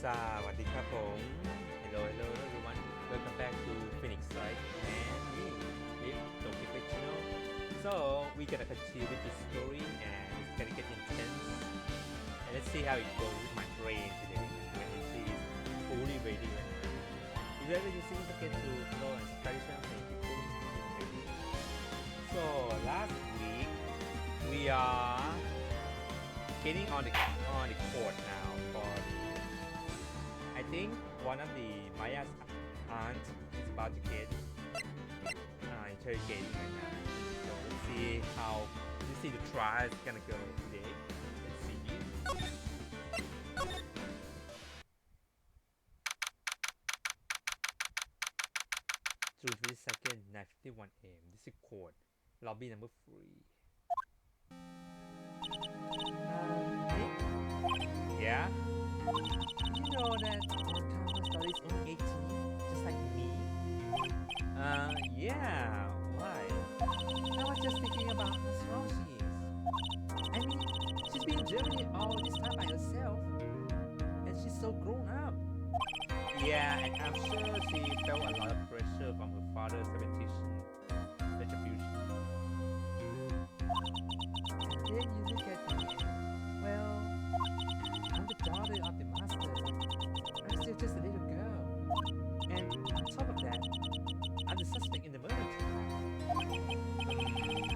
สวัสดีครับผม Hello everyone. Welcome back to Phoenix Wright and me with Toki Fictional. So we're gonna continue with this story and it's gonna get intense. And let's see how it goes with my brain today when it is fully ready. If you're ever using it again to know and study something, you fully ready. So last week we are getting on the court now for I think one of the Maya's aunt is about to get interrogating right now. So let's see the trial is gonna go today. Let's see. June 22nd, 9:51 a.m. This is court, lobby number 3. Yeah. You know that Karma studies only 18, just like me? Yeah, why? I was just thinking about how strong she is. I mean, she's been in Germany all this time by herself, and she's so grown up. Yeah, and I'm sure she felt a lot of pressure from her father's reputation. And then you look at me, well, I'm the daughter of the master. I'm still just a little girl. And on top of that, I'm the suspect in the murder trial.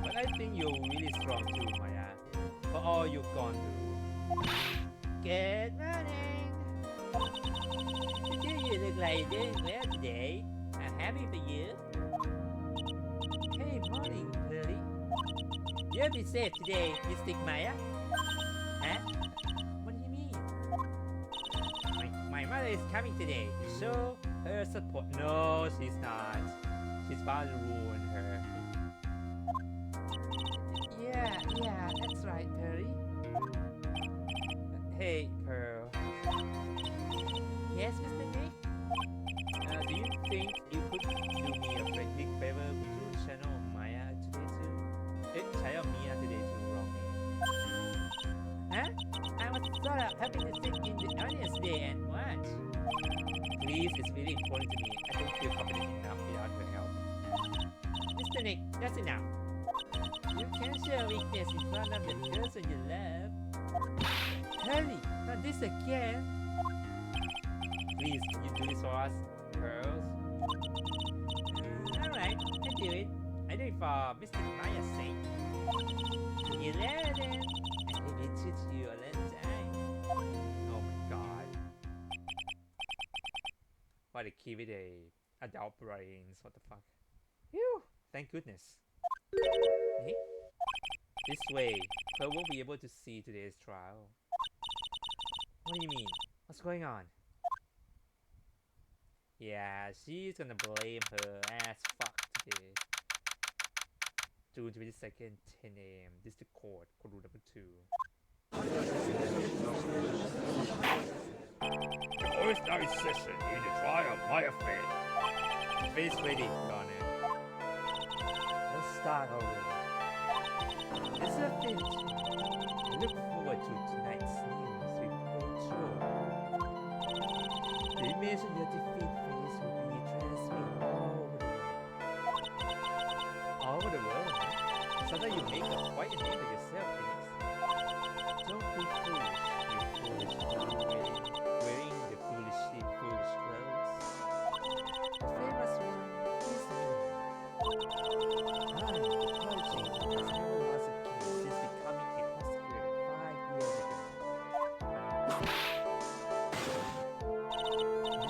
But I think you're really strong too, Maya. For all you've gone through. Good morning! You look like you're doing well today. I'm happy for you. Hey, morning, Pearly. You'll be safe today, Mystic Maya. Huh? What do you mean? My mother is coming today to show her support. No, she's not. She's about to ruin her. Yeah, that's right, Perry. Hey, Pearl. Yes, Mr. Nick? Do you think you could do me a big favor? Could you channel Maya today too? Channel Mia today too, wrong name. Huh? I was sort of helping to sit in the audience today and watch. Please, it's really important to me. I don't feel confident enough without your help. Mr. Nick, that's enough. You can't show weakness in front of the person you love. Hurry, not this again. Please, can you do this for us, girls? Alright, I do it. I do it for Mr. Maya's sake. You let him, and he teach you a little time. Oh my god. What a kid with adult brains, what the fuck. Phew, thank goodness. Nick? This way, Pearl won't be able to see today's trial. What do you mean? What's going on? Yeah, she's gonna blame her ass fuck today. June 22nd, 10 a.m. District Court, courtroom number 2. The first night session in the trial of Maya Fate. Face ready, Garnet. Let's start already. It's a finish. I look forward to tonight's news report show. The image of your defeat face will be transmitted all over the world. So that you make quite a name for yourself, Phoenix. Don't be foolish, you foolish wearing the foolish clothes. The famous one is me. I, the prodigy, has never lost a case since becoming a prosecutor 5 years ago.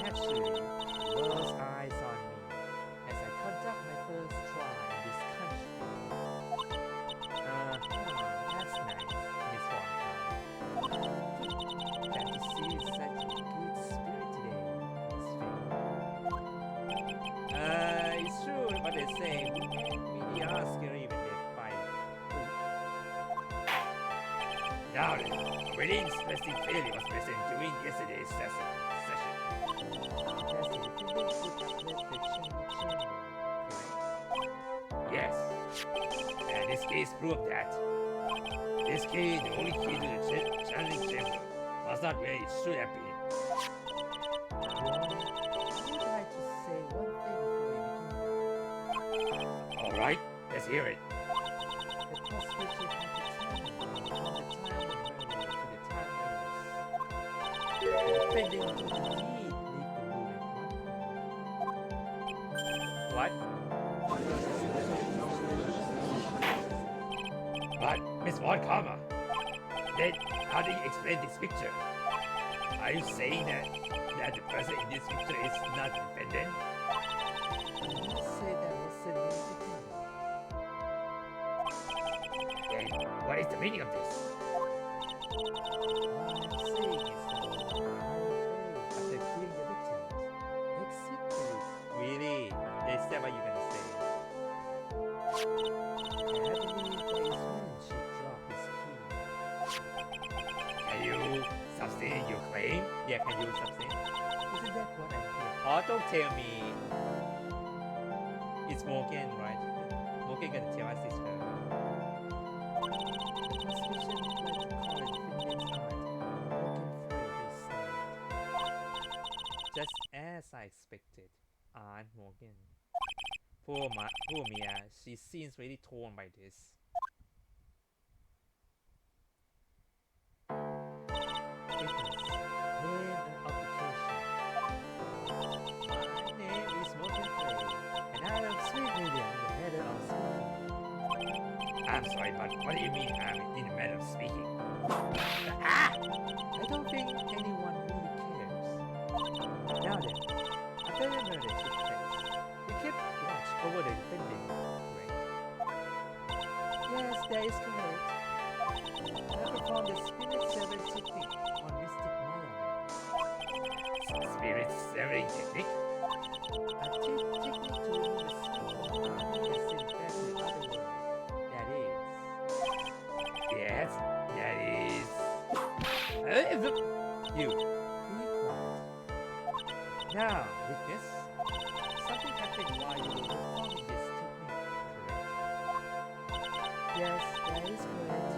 Naturally, the world's eyes on me as I conduct my first trial in this country. That's nice, Miss Wonka. Glad to see you such a good spirit today, Miss Faye. It's true what they say. Women really are scary when they fight. Now then, really interesting failure was present during yesterday's session. That's the defendant who fled the chamber, correct? Yes. And this case proved that. This key, the only key to the channeling chamber, was not where it should have been. Right? Let's hear it. The prosecution had to determine from the time of the murder to the time of the defendant did indeed leave the room at one point. What? But, Miss Montgomery, then how do you explain this picture? Are you saying that the person in this picture is not the defendant? I didn't say that was significant. Then what is the meaning of this? What I'm saying is that after killing the victims, exit the room. Really? Is that what you're gonna say? I believe that is when she dropped his key. Can you substantiate your claim? Yeah, can you substantiate? Isn't that what I hear? Oh, don't tell me. It's Morgan, right? Morgan gonna tell us this her. The suspicion led to call it defendant's aunt, Morgan Friday's stand. Just as I expected, Aunt Morgan. Poor Mia, she seems really torn by this. Witness, name and occupation. My name is Morgan Frey, and I am street media in the matter of speaking. I'm sorry, but what do you mean I'm in the matter of speaking? I don't think anyone really cares. Now then, after the murder took place, we kept watch over the defendant, correct? Yes, that is correct. I performed the spirit severing technique on Mystic Maya. Spirit severing technique? A technique to remove the spirit of the body and send it back to the other world. That is. Yes, that is. You. Be quiet. Now, witness, something happened while you were performing this technique, correct? Yes, that is correct.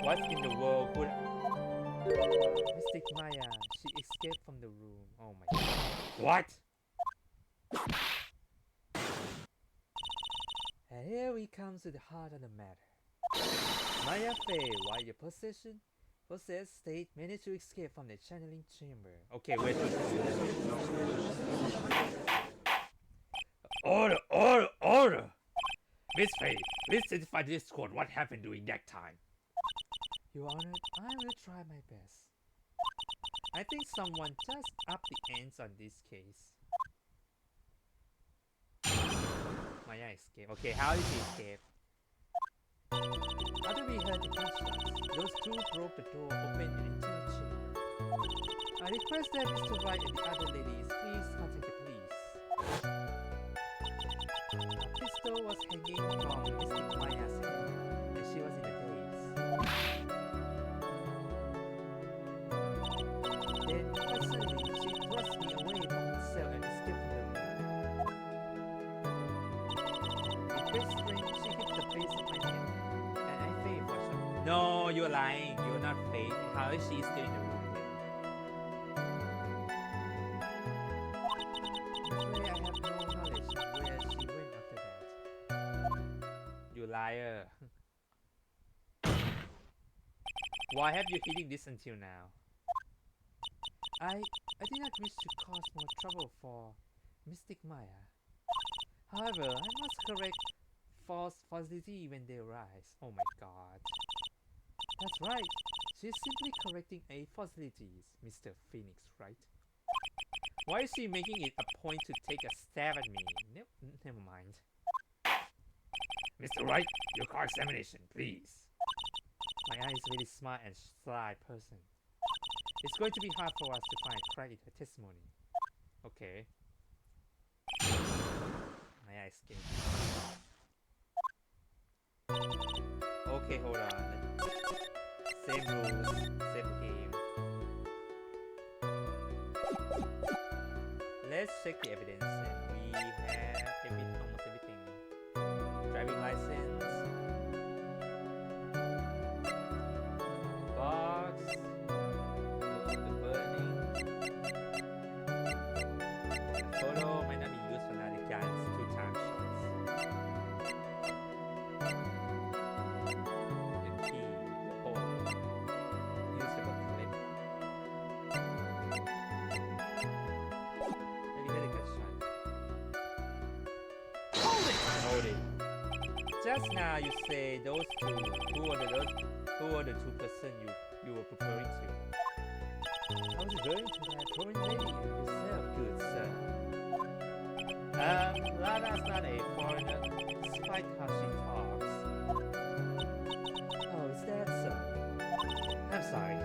What in the world could... Mystic Maya, she escaped from the room. Oh my god. What? And here we come to the heart of the matter. Maya Fey, while your possessed state managed to escape from the channeling chamber. Okay, wait. Order, order, order! Miss Faye, please certify to this court what happened during that time. Your Honor, I will try my best. I think someone just upped the ends on this case. Maya escaped. Okay, how did she escape? After we heard the gunshots, those two broke the door open and entered the chamber. I request that Mr. Wright and the other ladies please contact the police. A pistol was hanging from Mystic Maya's head, and she was in a daze. Then, quite suddenly, she thrust me away from the cell and escaped from the room. With great strength, she hit the base of my neck, and I failed for sure. No, you're lying. You're not fake. How is she still in the room? Actually, I have no knowledge of where she went after that. You liar. Why have you hidden this until now? I did not wish to cause more trouble for Mystic Maya. However, I must correct falsity when they arise. Oh my god. That's right. She's simply correcting a falsities, Mr. Phoenix, right? Why is she making it a point to take a stab at me? Never mind. Mr. Wright, your car examination, please. Maya is a really smart and sly person. It's going to be hard for us to find crack in her testimony. Okay. Maya escaped. Okay, hold on. Same rules, same game. Let's check the evidence, and we have almost everything. Driving license, box, the burning. The photo might not be used for now. The guns 2 times shots. just now you say those two. Who are the two person you were referring to? I was referring to that foreign lady yourself, good sir. Lara's not a foreigner, despite how she talks. Oh, is that so? I'm sorry.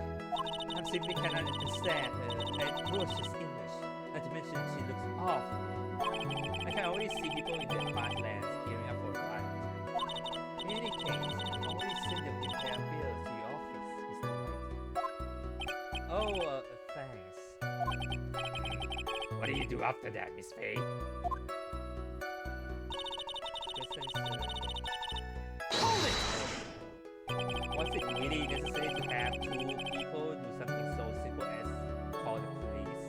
I simply cannot understand her atrocious English. Not to mention she looks awful. I can always see people in their flatlands gearing up for a riot. In any case, always send them their bills to your office, Mr. Wright. Oh, thanks. What do you do after that, Miss Faye? Question, sir. Was it really necessary to have two people do something so simple as call the police?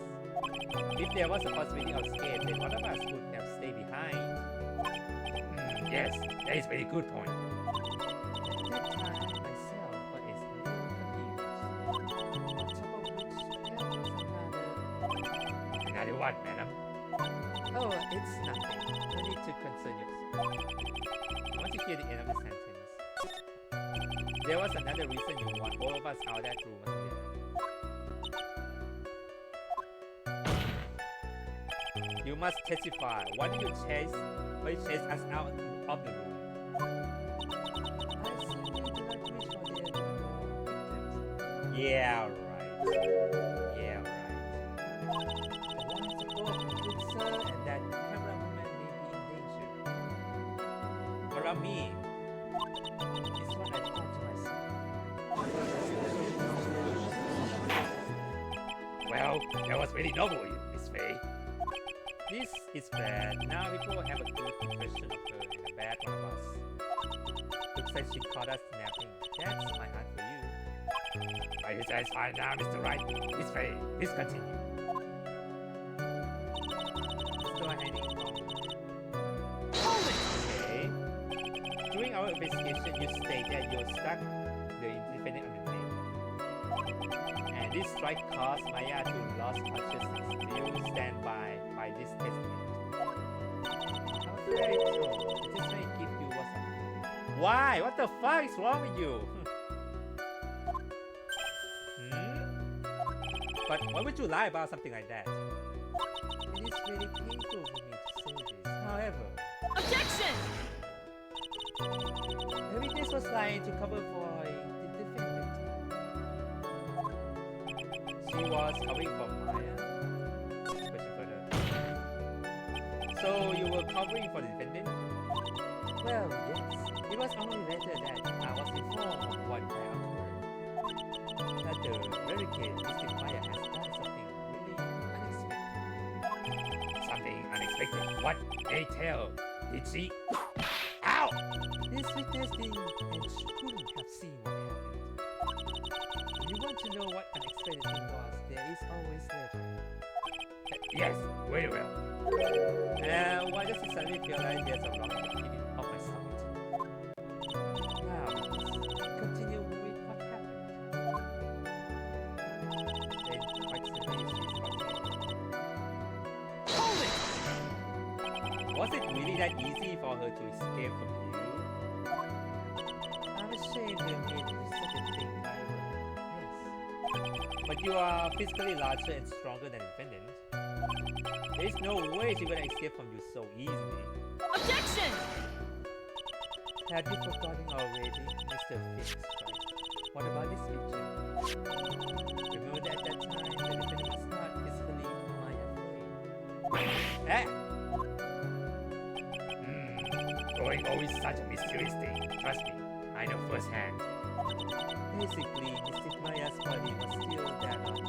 If there was a possibility of escape, then one of us would have stayed behind. Yes, that is a very good point. At that time, myself was a little confused. On top of which, there was another... Another what, madam? Oh, it's nothing. No need to concern yourself. I want to hear the end of the sentence. There was another reason you want all of us out of that room, wasn't there? You must testify. Why did you chase us out of the room? I simply do not wish for there to be more victims. Yeah, right. Yeah, right. The lines are full of good sir, and that camera woman may be in danger. What about me? It's what I thought to myself. Well, that was very noble of you, Miss Faye. This is bad. Now people have a good impression of her and a bad one of us. Looks like she caught us napping. That's my aunt for you. Are you satisfied now, Mr. Wright? Miss Faye, please continue. Still hanging on. Okay. During our investigation, you state that you struck the defendant on the neck. And this strike caused Maya to lose consciousness. Do you stand by this testimony? I'm afraid so. The testimony give you what's... Why? What the fuck is wrong with you? But why would you lie about something like that? It is very painful for me to say this. However, Objection! the witness was lying to cover for the defendant. She was covering for Maya. Question further. So you were covering for the defendant? Well, yes. It was only later that I was informed of what had occurred. That the barricade Mr. Maya has done something really unexpected. Something unexpected. What? They tell. Did she? Ow! This witness didn't and she couldn't have seen what happened. If you want to know what unexpected thing was, there is always later. Yes, very well. Why does it suddenly feel like there's a wrong opinion of my side? Now, let's continue with what happened. Then, quite suddenly, she's okay. Was it really that easy for her to escape from you? I'm ashamed to admit such a thing, however. Yes. But you are physically larger and stronger than the defendant. There is no way she's gonna escape from you so easily. Objection! Have you forgotten already, Mr. Fix, right? What about this picture? Remember that at that time, the defendant was not physically Maya Fey. Going over is such a mysterious thing. Trust me, I know firsthand. Basically, Mystic Maya's body was still there on the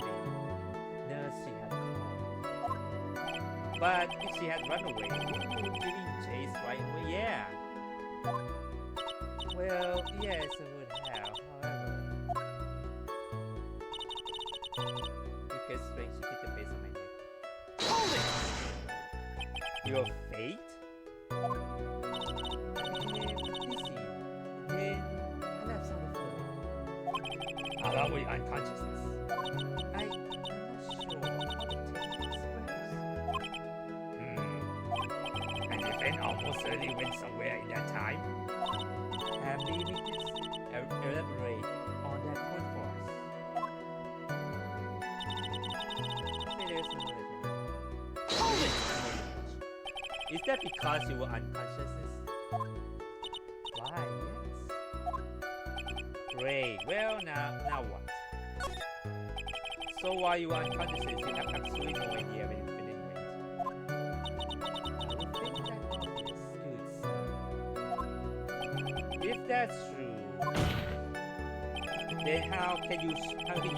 nurse she had called. But if she had run away, wouldn't you giving chase right away? Yeah. Well, yes, I would have. However, because straight she hit the base of my neck. Hold it! Your fate? I became dizzy. Then I left on the floor. How long were you unconsciousness? I'm not sure how to take this, perhaps. And the event almost certainly went somewhere in that time. the weakness? Elaborate on that point for us. Failures in military. Hold it! Is that because you were unconscious? Why, yes. Great. Well, now what? So while you were unconscious, you have absolutely no idea when you finish it. I would think that obvious, good sir. If that's true, then how can you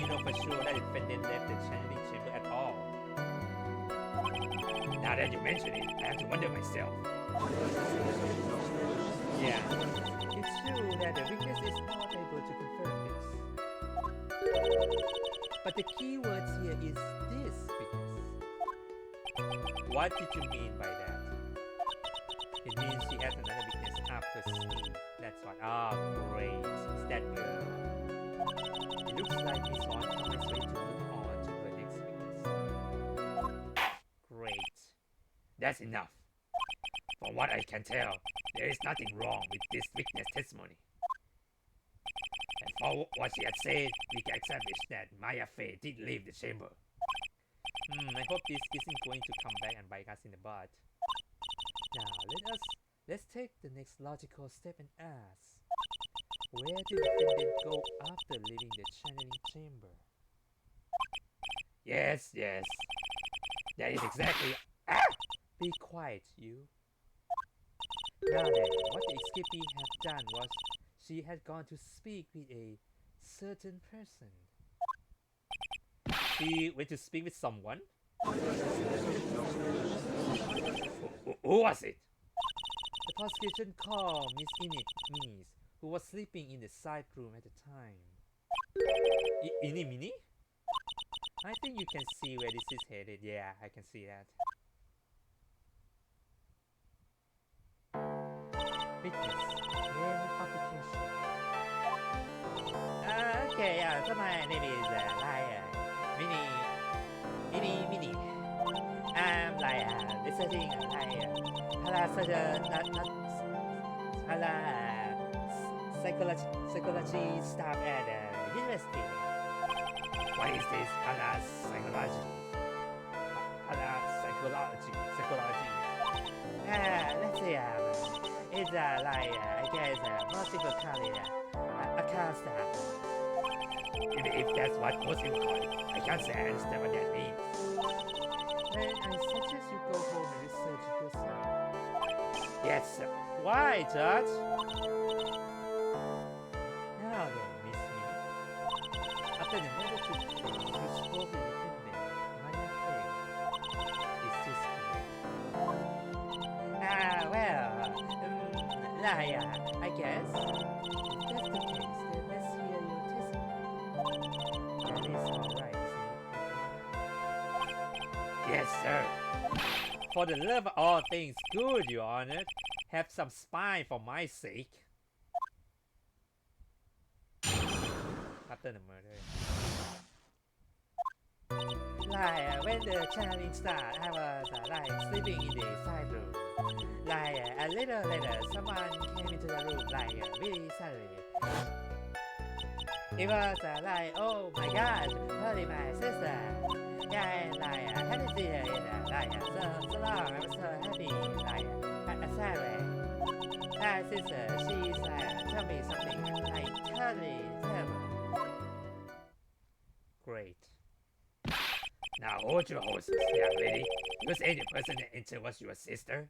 know for sure that the defendant left the channeling chamber at all? Now that you mention it, I have to wonder myself. Yeah, it's true that the witness is not able to confirm this. But the key words here is this witness. What did you mean by that? It means she has another witness up her sleeve. That's why. Ah, great. It's that girl. It looks like Miss On is ready to move on to her next witness. Great. That's enough. From what I can tell, there is nothing wrong with this witness testimony. And for what she had said, we can establish that Maya Fey did leave the chamber. I hope this isn't going to come back and bite us in the butt. Now, let's take the next logical step and ask, where did the defendant go after leaving the channeling chamber? Yes. That is exactly. Be quiet, you. Now then, what the escapee had done was she had gone to speak with a certain person. She went to speak with someone? Who was it? The prosecution called Miss Minis, who was sleeping in the side room at the time. Mini? I think you can see where this is headed. Yeah, I can see that. Witness, name of application. Okay, so my name is Mini. I'm researching psychology staff at university. What is this parapsychology? Psychology. Let's see. It's I guess most people call it a car staff. If that's what most people call it, I can't say I understand what that means. Then I suggest you go home and research it yourself. Yes, sir. Why, Judge? Now then, Miss Minnie. After the murder took place, you spoke with the defendant, Maya Fey. Is this correct? Liar, I guess. If that's the case, then let's hear your testimony. That is alright, isn't Yes, sir. it? For the love of all things good, Your Honor, have some spine for my sake. After the murder. When the challenge started, I was sleeping in the side room. A little later, someone came into the room really suddenly. It was oh my God, probably my sister. Yeah, and I hadn't seen her in so long. I was so happy. Sorry. Sister, she's tell me something totally terrible. Great. Now hold your horses, young lady. You saying the person that entered was your sister?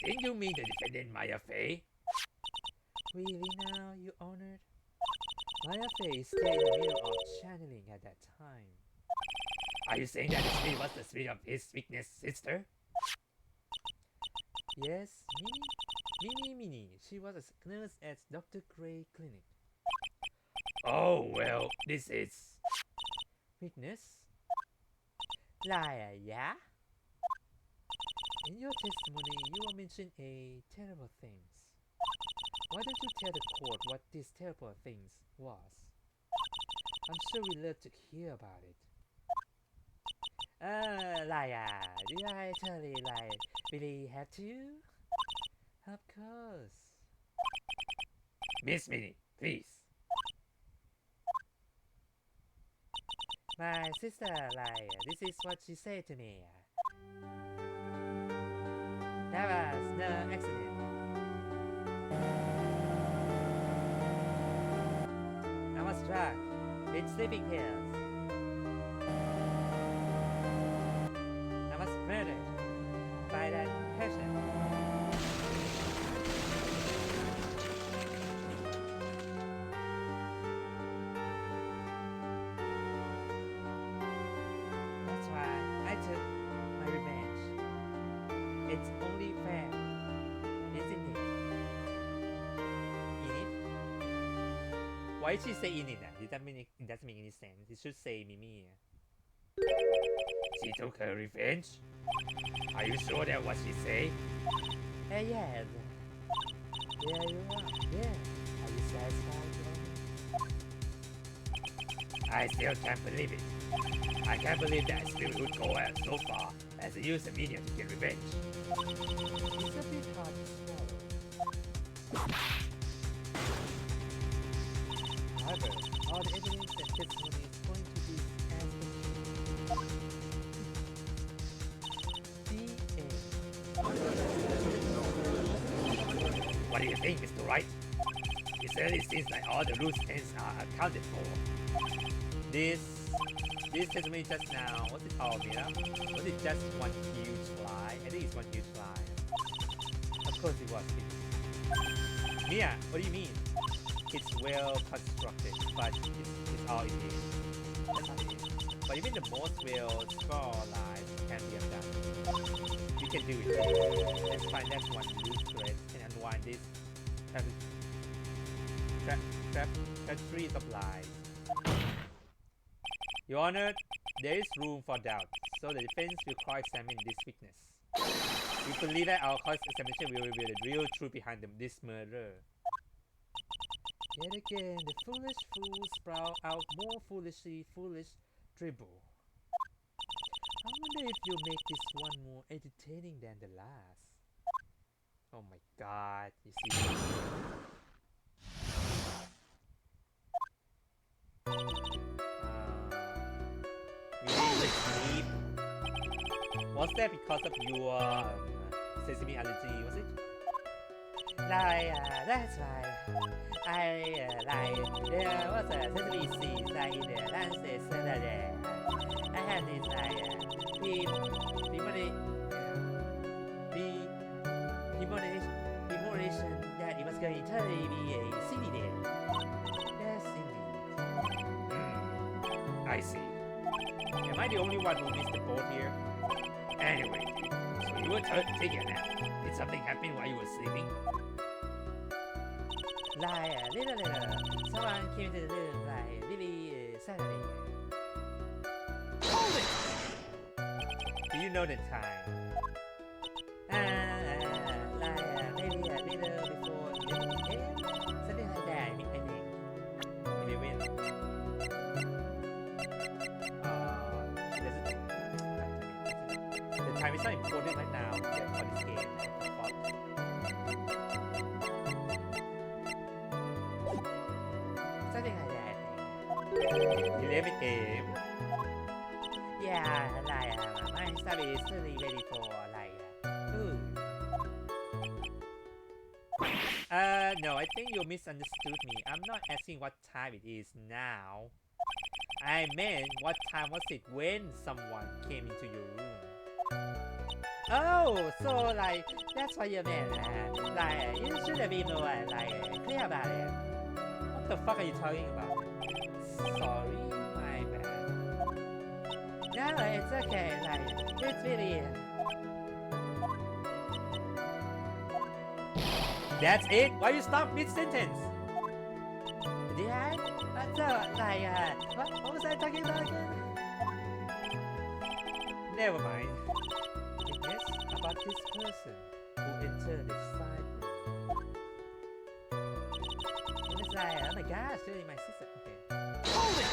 Didn't you mean the defendant Maya Fey? Really now, you honored? Maya Fey stayed in the middle of channeling at that time. Are you saying that the spirit was the spirit of his weakness sister? Yes, Mini. She was a nurse at Dr. Gray Clinic. Oh, well, this is... Witness? Liar, yeah? In your testimony, you will mention terrible things. Why don't you tell the court what these terrible things was? I'm sure we'd love to hear about it. Liar, do I totally really have to? Of course. Miss Minnie, please. My sister, like, this is what she said to me. There was no accident. I was drunk with sleeping pills. I was murdered by that person. That's why I took my revenge. It's only fair, isn't it? In it? Why did she say in it? It doesn't make any sense. It should say Mimi. She took her revenge? Are you sure that's what she said? Yes. Yeah, you are. Yeah. Are you satisfied? I still can't believe it. I can't believe that spirit would go out so far as to use the medium to get revenge. It's a bit hard to swallow. However, all the evidence and testimony is going to be as What do you think, Mr. Wright? It certainly seems like all the loose ends are accounted for. This testimony just now, was it all made up? Was it just one huge lie? I think it's one huge lie. Of course it was. Mia, what do you mean? It's well constructed, but it's all it is. That's all it is. But even the most well scrawled lies can be undone. You can do it. Let's find that one loose thread and unwind this trees of lies. Your Honor, there is room for doubt, so the defense will cross-examine this witness. We believe that our cross-examination will reveal the real truth behind this murder. Yet again, the foolish fools sprout out more foolishly foolish dribble. I wonder if you'll make this one more entertaining than the last. Oh my god, you see. Really sleep? Was that because of your sesame allergy, was it? That's right. There was a sesame seed in the Lancet Saturday. I had this premonition that it was going to totally be a city day. Yes, indeed. I see. Am I the only one who missed the boat here? Anyway, so you were taking a nap. Did something happen while you were sleeping? Little. Someone came to the room really suddenly. Hold it! Do you know the time? Maybe a little before 11 a.m. Something like that, I think. 11. The time is not important right now for this game. Fuck. Something like that. 11 a.m. Yeah, my stuff is really ready for food. No, I think you misunderstood me. I'm not asking what time it is now. I meant what time was it when someone came into your room. Oh, so that's what you meant. You should have been more clear about it. What the fuck are you talking about? Sorry, my bad. No, it's okay. It's really. That's it? Why you stop mid-sentence? Did I? What was I talking about again? Never mind. Yes, about this person who entered the side room. It was oh my gosh, really my sister. Okay. Hold it!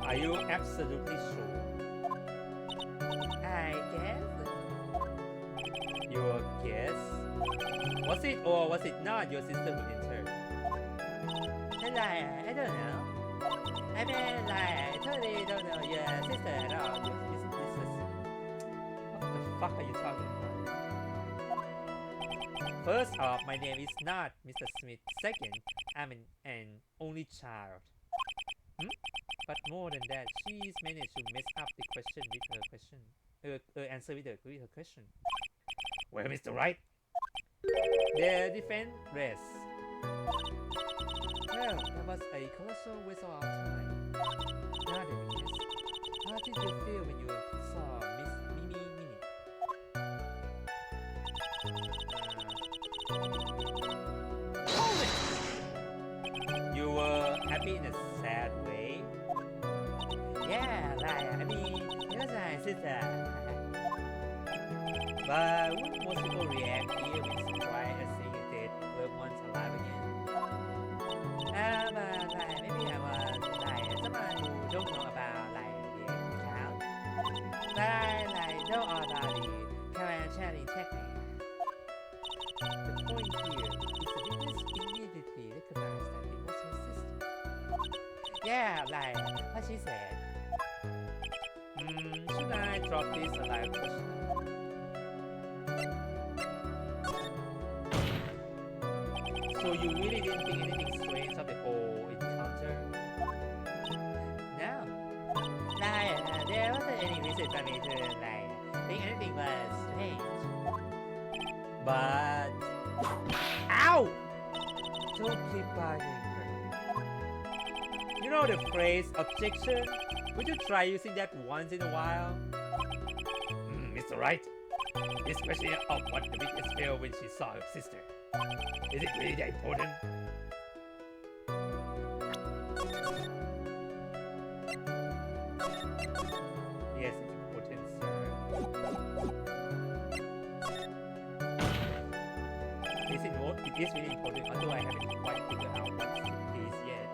Are you absolutely sure? I guess. Your guess? Was it or was it not your sister who entered? I don't know. I mean, I totally don't know your sister at all. What the fuck are you talking about? First off, my name is not Mr. Smith. Second, I'm an only child. But more than that, she's managed to mess up the question with her question. Answer with her question. Well, Mr. Wright, The defense rests. Well, that was a colossal waste of our time. Now that it is, how did you feel when you saw Miss Mimi Minnie? Hold it! You were happy in a sad way? Yeah, like, I mean, it was my sister. But would most people react here when surprised at seeing a dead loved ones alive again? But like, maybe I was like someone who don't know about like the account. But I like know all about the quarantining technique. The point here is the witness immediately recognized that it was her sister. Yeah, like what she said. Should I drop this alive question? So you really didn't think anything strange of the whole encounter? No. Like, there wasn't any reason for me to like think anything was strange. But ow! Don't keep bothering her. You know the phrase objection? Would you try using that once in a while? Mr. Wright, this question of what the witness felt when she saw her sister. Is it really that important? Yes, it's important, sir. It is really important, although I haven't quite figured out what it is yet.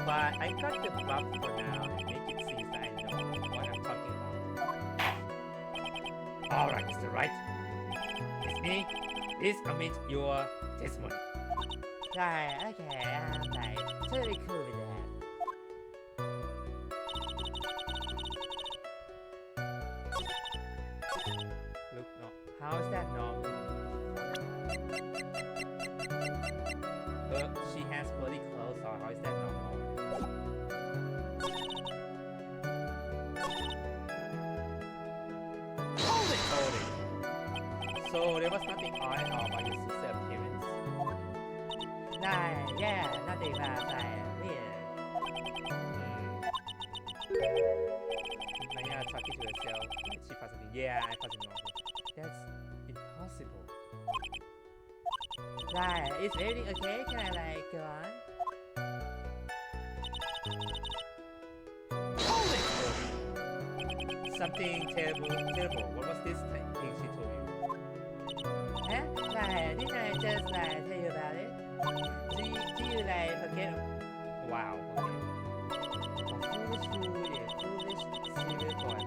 But I got the prop for now and make it seem that I know what I'm talking about. Alright, Mr. Wright. It's me. Please commit your testimony. Right, okay, I'm like totally cool with that. Look, no, how is that normal? She has bloody clothes, or how is that normal? Hold it! Hold it. So there was nothing odd at all about your sister's appearance? Nah, yeah, nothing about like weird. Maya talking to herself, like she possibly, yeah, I possibly know. That's impossible. Like, is everything okay? Can I like go on? Hold it! Something terrible. What was this thing she told you? Huh? Like, didn't I just like tell you about it? Do you like forget? Wow. Okay. A foolish fool, a foolish silly boy,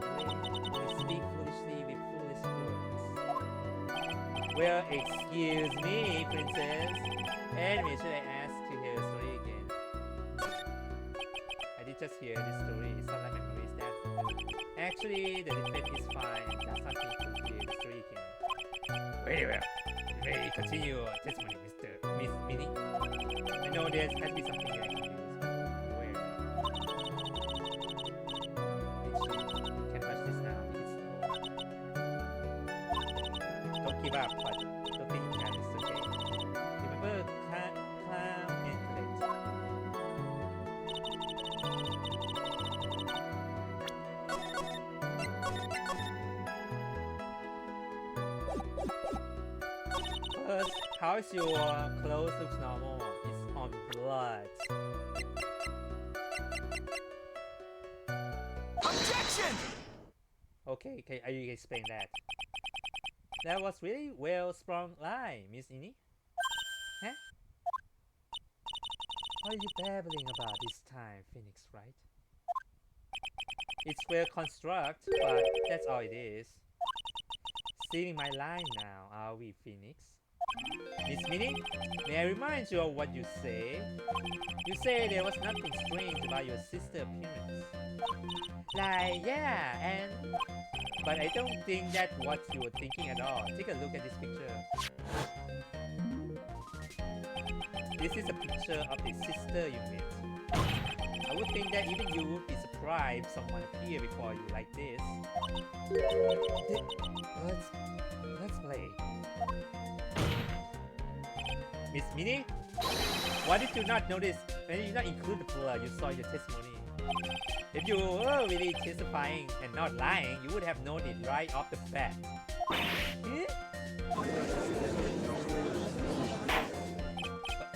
who speak foolishly with foolish words. Well, excuse me, princess. Anyway, should I ask to hear the story again? I did just hear this story. It's not like memories that. Actually, the defense is fine and does not need to hear the story again. Very well. You may continue your testimony, Miss Minnie. I know there has to be something that I can use, but where? You can watch this now. Don't give up, but don't think you can. It's okay. Remember, calm and collect. First, how is your clothes looks normal? It's on blood. Objection! Okay, you explain that? That was really well sprung lie, Miss Innie. Huh? What are you babbling about this time, Phoenix, right? It's well constructed, but that's all it is. stealing my line now, are we, Phoenix? Miss Minnie, may I remind you of what you say? You say there was nothing strange about your sister's appearance. Like, yeah, and... But I don't think that's what you were thinking at all. Take a look at this picture. This is a picture of the sister you met. I would think that even you would be surprised someone appeared before you like this. Let's play. Miss Minnie? Why did you not notice when you did not include the blood you saw in your testimony? If you were really testifying and not lying, you would have known it right off the bat.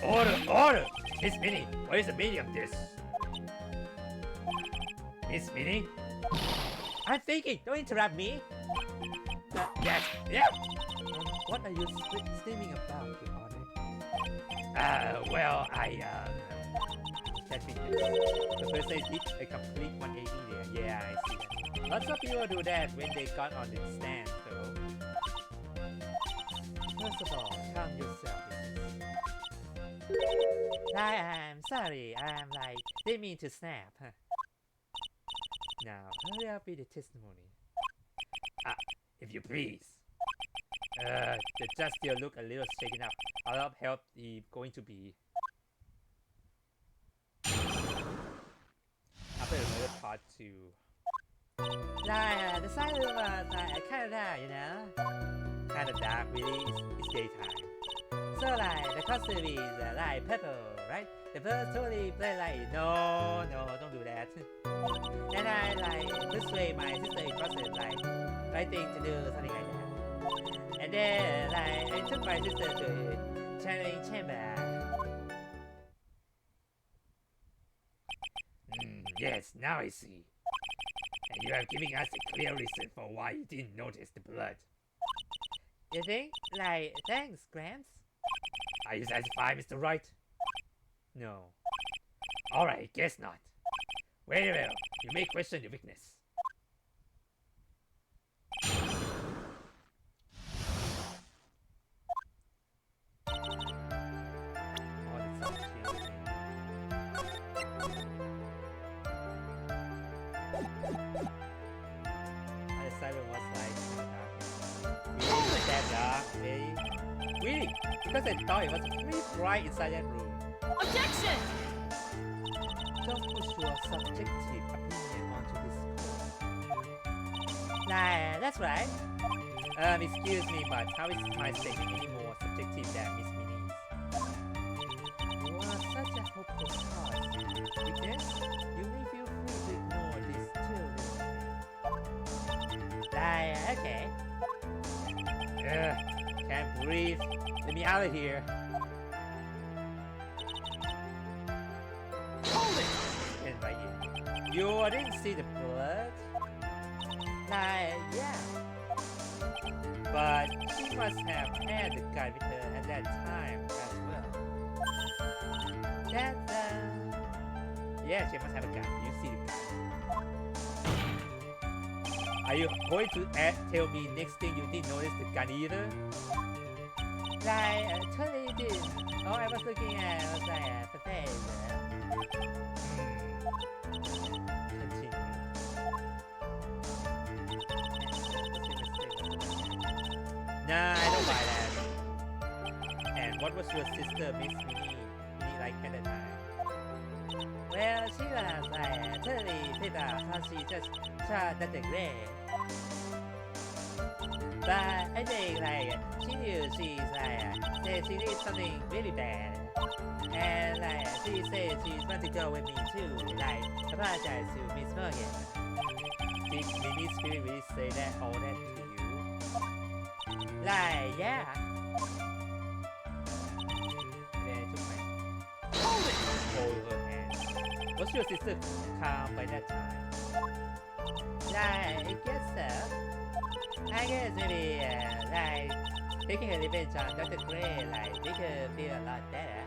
Order! Miss Minnie, what is the meaning of this? Miss Minnie? I'm thinking, don't interrupt me. Yes. What are you steaming about, Your Honor? Well, That means the person did a complete 180 there. Yeah, I see that. Lots of people do that when they got on the stand, though. First of all, calm yourself. I'm sorry, didn't mean to snap. Now, hurry up with the testimony. if you please. The judge still look a little shaken up. A lot of help is going to be. After another part 2. The silence was kind of dark, you know? Kind of dark, really. It's daytime. So, the costume is purple, right? The birds totally play no, don't do that. And I persuade my sister in process, right thing to do, something like that. And then, I took my sister to a channeling chamber. Yes, now I see. And you have given us a clear reason for why you didn't notice the blood. You think? Thanks, Gramps. Are you satisfied, Mr. Wright? No. Alright, guess not. Well, you may question your weakness. Really? Because I thought it was pretty bright inside that room. Objection! Don't push your subjective opinion onto this court. That's right. Excuse me, but how is my statement any more subjective than Miss Minnie's? You are such a hopeless cause. With this, you may feel free to ignore this too. Okay. Can't breathe. Let me out of here. Hold it! Stand right here. You didn't see the blood? Yeah. But she must have had the gun with her at that time as well. Yeah, she must have a gun. You see the gun. Are you going to tell me next thing you didn't notice the gun either? Totally didn't. All I was looking at was the face. Continue. Nah, I don't buy that. And what was your sister, Miss Minnie, like at the time? Well, she was totally fit up how she just shot at the grave. But I think she knew said she did something really bad. And she said she wanted to go with me too, apologize to Miss Morgan. Did Minnie's spirit really say that all that to you? Yeah. Then I took my hold her hand. Was your sister calm by that time? I guess so. I guess maybe taking a revenge on Dr. Gray make her feel a lot better.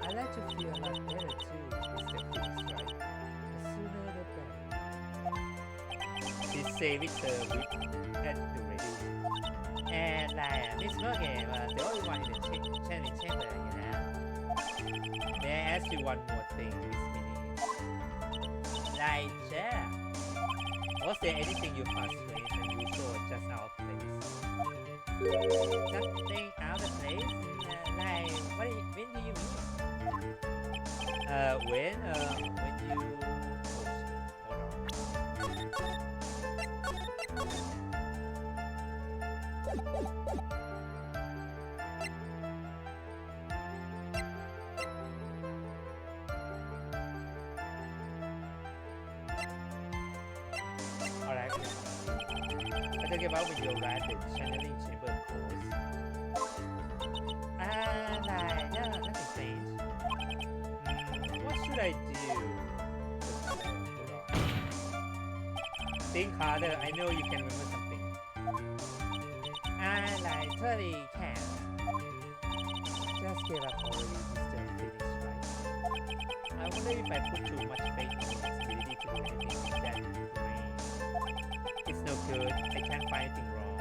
I like to feel a lot better too, Mr. Phoenix Wright. The sooner the better. She say with the whip at the radio. And like Miss Morgan was the only one in the channeling chamber, you know. May I ask you one more thing, Miss Minnie? Like, yeah. Was there anything you found strange and unusual just out of place? Something out of place? Like, when do you mean? When you... Alright. I talk about when you arrived at channeling chamber course. Like, no, nothing strange. What should I do? Think harder. I know you can remember something. Like, totally can. Just give up already, Mr. Phoenix, right? I wonder if I put too much faith in his ability to do anything with that brain. It's no good. I can't find anything wrong.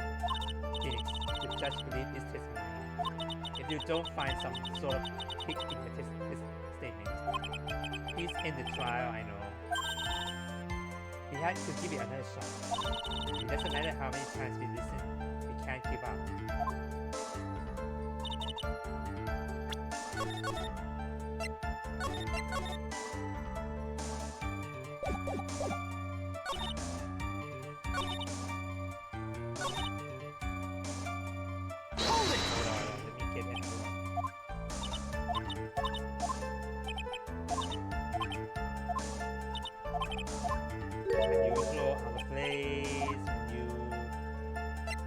Phoenix, the judge believed this testimony. If you don't find some sort of kick in the statement, he's in the trial, I know. We had to give it another shot. It doesn't matter how many times we listen, we can't give up. Hold it! Hold on, let me get another one. When you flow out of place, when you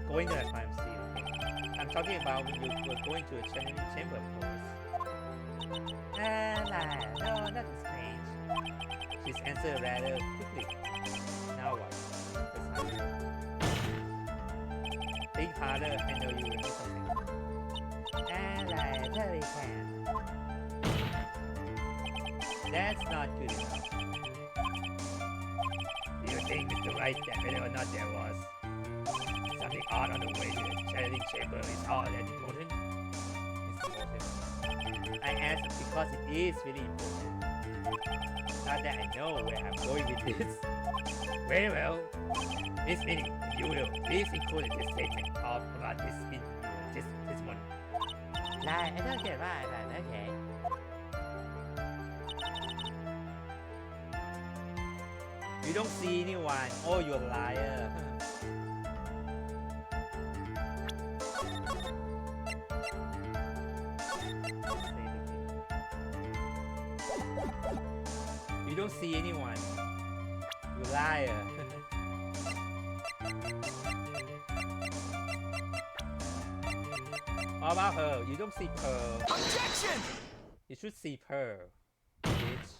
going to a time scene, okay? I'm talking about when you were going to a channeling chamber course. No, nothing strange. She's answered rather quickly. Now what? Let's hurry. Think harder, I know you will know something. Totally can. That's not good enough. Do you think, Mr. Wright, that whether or not there was something odd on the way to the channeling chamber is all that important? It's important. I asked because it is really important. Not that I know where I'm going with this. Very well. Miss Minnie, you will please include this statement about this in your testimony. Like, I don't get why, but okay. You don't see anyone. Oh, you're a liar. You don't see anyone. You liar. How about her? You don't see Pearl. Objection! You should see Pearl, bitch.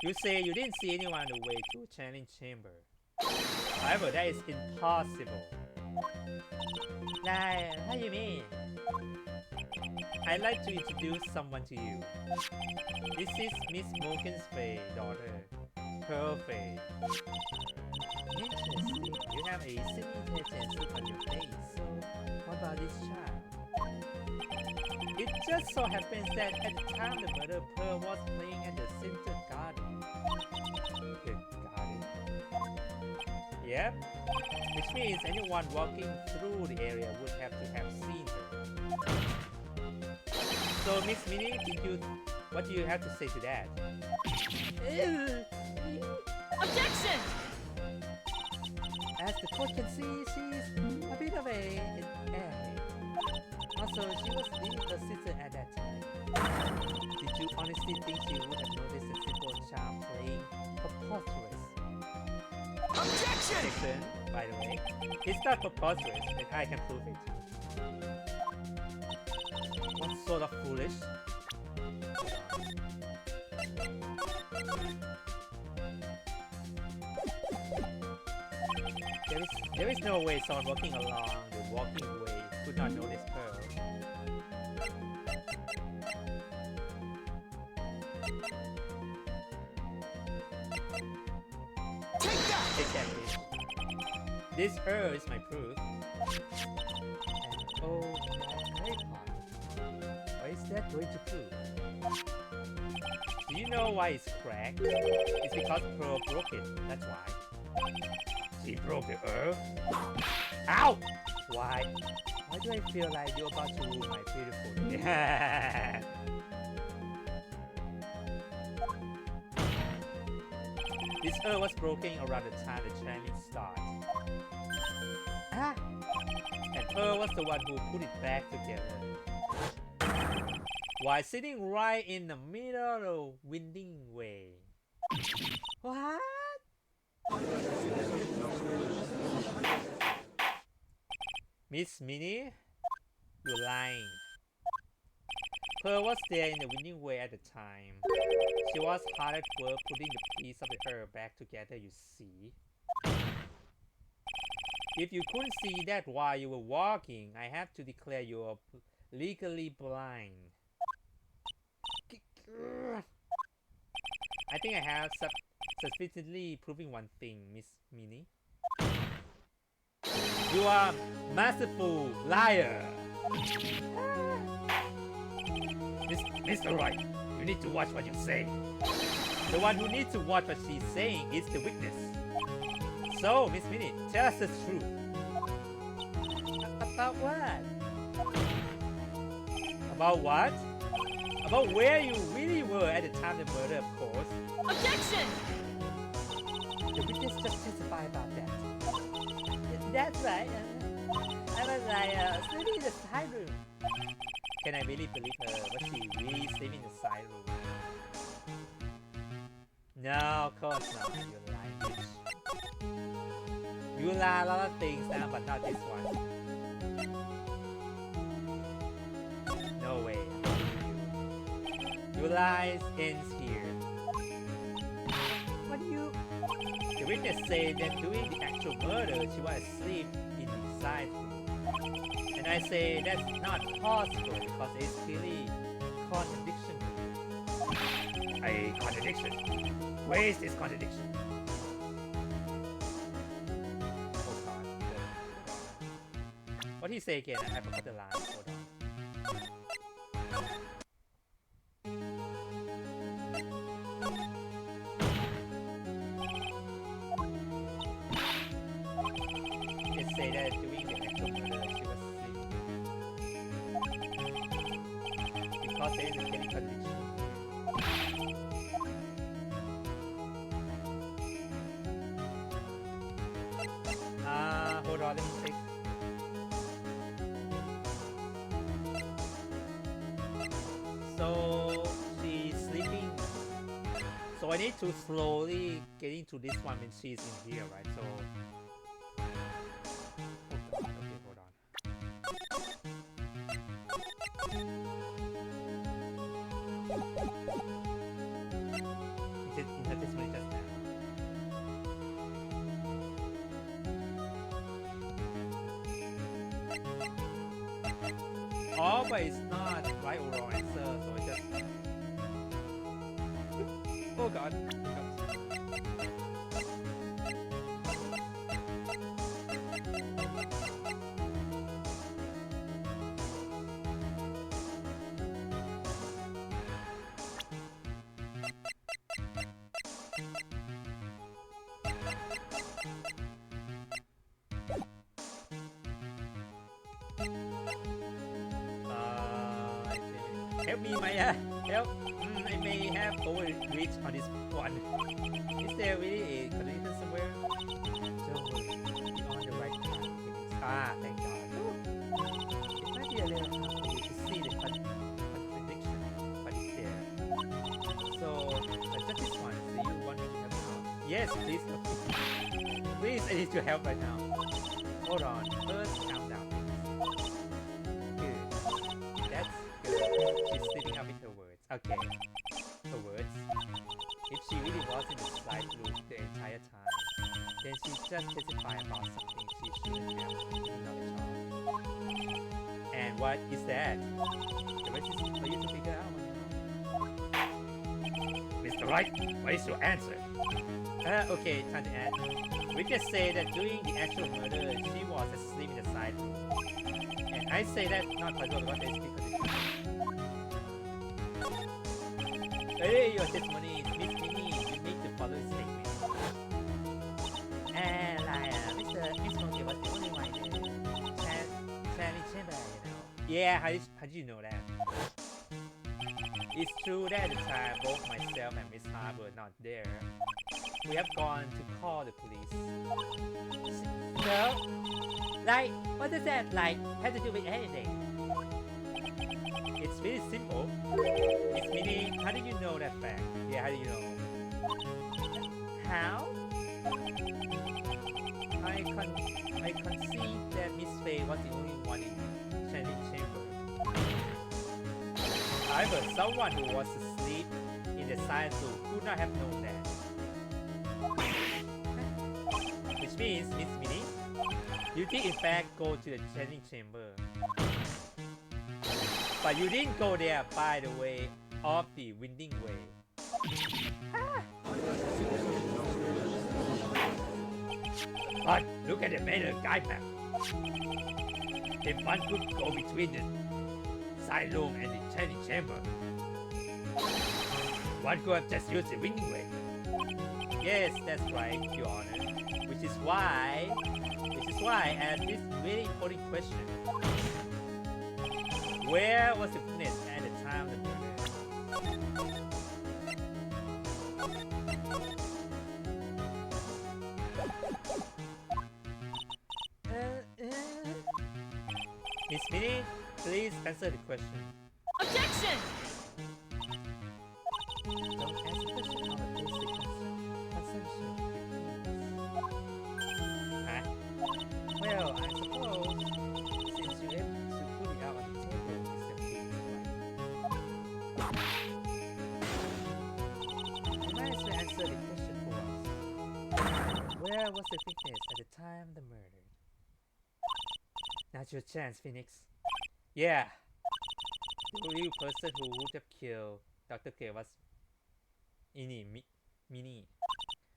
You say you didn't see anyone on the way to a channeling chamber. However, that is impossible. Like, how do you mean? I'd like to introduce someone to you. This is Miss Morgan's Faye, daughter. Pearl Faye. Interesting. You have a semi-intelligent look on your face. So, what about this child? It just so happens that at the time the murder, Pearl was playing at the center garden. The garden? Yep. Which means anyone walking through the area would have to have seen her. So, Miss Minnie, what do you have to say to that? Objection! As the court can see, she's a bit of an airhead. Also, she was leaving her sister at that time. Did you honestly think she would have noticed a simple child playing preposterous? Objection! Jackson, by the way, it's not preposterous, and I can prove it. What sort of foolish? There is no way someone walking along the walking way could not notice Pearl. Take that! Take that, bitch. This is my proof. And oh, my iPod. What is that going to prove? Do you know why it's cracked? It's because Pearl broke it. That's why. She broke the earth. Ow! Why? Why do I feel like you're about to ruin my beautiful day? This earth was broken around the time the Chinese started. Ah! And Pearl was the one who put it back together. While sitting right in the middle of the winding way. What? Miss Minnie? You're lying. Pearl was there in the winding way at the time. She was hard at work putting the piece of the earth back together, you see. If you couldn't see that while you were walking, I have to declare you are legally blind. I think I have sufficiently proving one thing, Miss Minnie. You are masterful liar. Mr. Wright, you need to watch what you say. The one who needs to watch what she's saying is the witness. So, Miss Minnie, tell us the truth. About what? About what? About where you really were at the time of the murder, of course. Objection! The witness just testified about that. That's right. I was sleeping in the side room. Can I really believe her? Was she really sleeping in the side room? No, of course not. You're lying, bitch. You lie a lot of things now, but not this one. No way. Your lies ends here. What do you... The witness said that during the actual murder, she was asleep in the side room. And I say that's not possible because it's clearly contradiction. A contradiction? Where is this contradiction? Oh God. What did he say again? I forgot the line. Hold on. It say that during the actual murder she was asleep. Because there is a clear contradiction. Hold on, let me check. So she's sleeping. So I need to slowly get into this one when she's in here, right? So hold on. Is it in this one just now? Oh, but it's not right or wrong answer, so I just... Oh God. Help me, Maya! Help! I may have overreached on this one. Is there really a contradiction somewhere? Don't worry, you're on the right path. Ah, thank God. It might be a little hard for you to see the contradiction, but it's there. So, just this one. Do you want me to help out? Yes, please help me. Please, I need your help right now. Hold on. First, calm down. Good. That's good. She's sleeping up with her words. Okay. Her words. If she really was in the side room the entire time, then she just testified about something she shouldn't have knowledge of. And what is that? The rest is for you to figure out. Mr. Wright, what is your answer? Okay, time to end. We just say that during the actual murder, she was asleep in the side room. And I say that not possible because they speak for the truth. Hey, your testimony is Miss Minnie. You need to follow the statement. And Miss Monkey was the only one in the Charlie chamber, you know. Yeah, how did you know that? It's true that at the time both myself and Miss Hart were not there. We have gone to call the police. So, like, what does that like have to do with anything? It's really simple. Miss Minnie, how did you know that fact? Yeah, how do you know? How? I concede that Miss Faye was the only one in Channing chamber. However, someone who was asleep in the side room could not have known that. Which means, Miss Minnie, you did in fact go to the Channing chamber. But you didn't go there by the way of the winding way. But look at the manual guide map. If one could go between the side room and the Channing chamber, one could have just used the winding way. Yes, that's right, Your Honor. Which is why I asked this really important question. Where was the witness at the time of the murder? Miss Minnie, please answer the question. Objection! Don't answer the question on a basic assumption, huh? Well, I suppose since you're able to put it out on the table, Mr. Phoenix Wright. You might as well answer the question for us. Where was the witness at the time of the murder? Not your chance, Phoenix. Yeah. The real person who would have killed Dr. K was Minnie.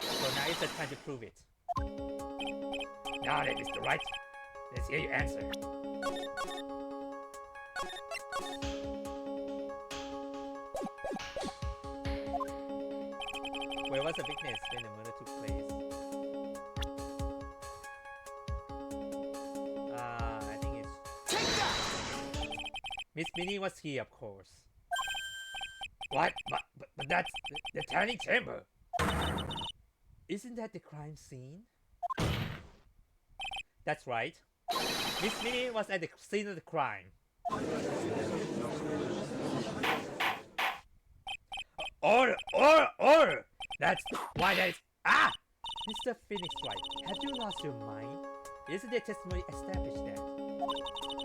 So now is the time to prove it. Now then, Mr. Wright, let's hear your answer. Where was the witness when the murder took place? I think it's... Take that! Miss Minnie was here, of course. What? But that's the Channing chamber. Isn't that the crime scene? That's right. Miss Minnie was at the scene of the crime. Order! That's why that is... Ah! Mr. Phoenix Wright, have you lost your mind? Isn't the testimony established that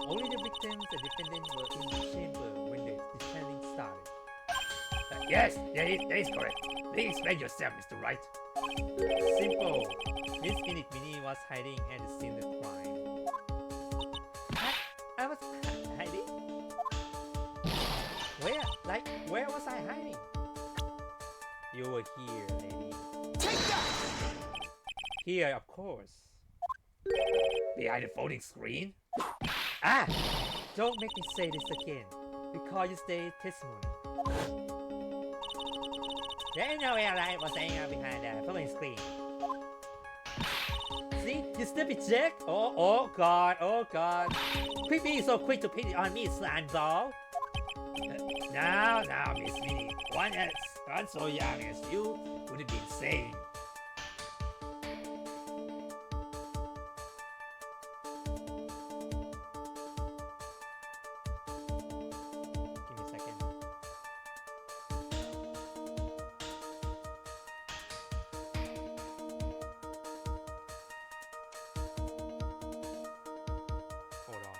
only the victims and defendants were in the chamber when the chanting started? Yes, that is correct. Please explain yourself, Mr. Wright. Simple. Miss Minnie was hiding at the scene of the crime. I was hiding? Where? Like, where was I hiding? You were here, lady. Take that! Here, of course. Behind the folding screen? Ah! Don't make me say this again. Because you stay testimony. There ain't no way I was hanging out behind that folding screen. See? You stupid jerk! Oh god, oh god. Quit being so quick to pin it on me, slime ball. Now, Miss Minnie, one so young as you would have been sane. Give me a second. Hold on,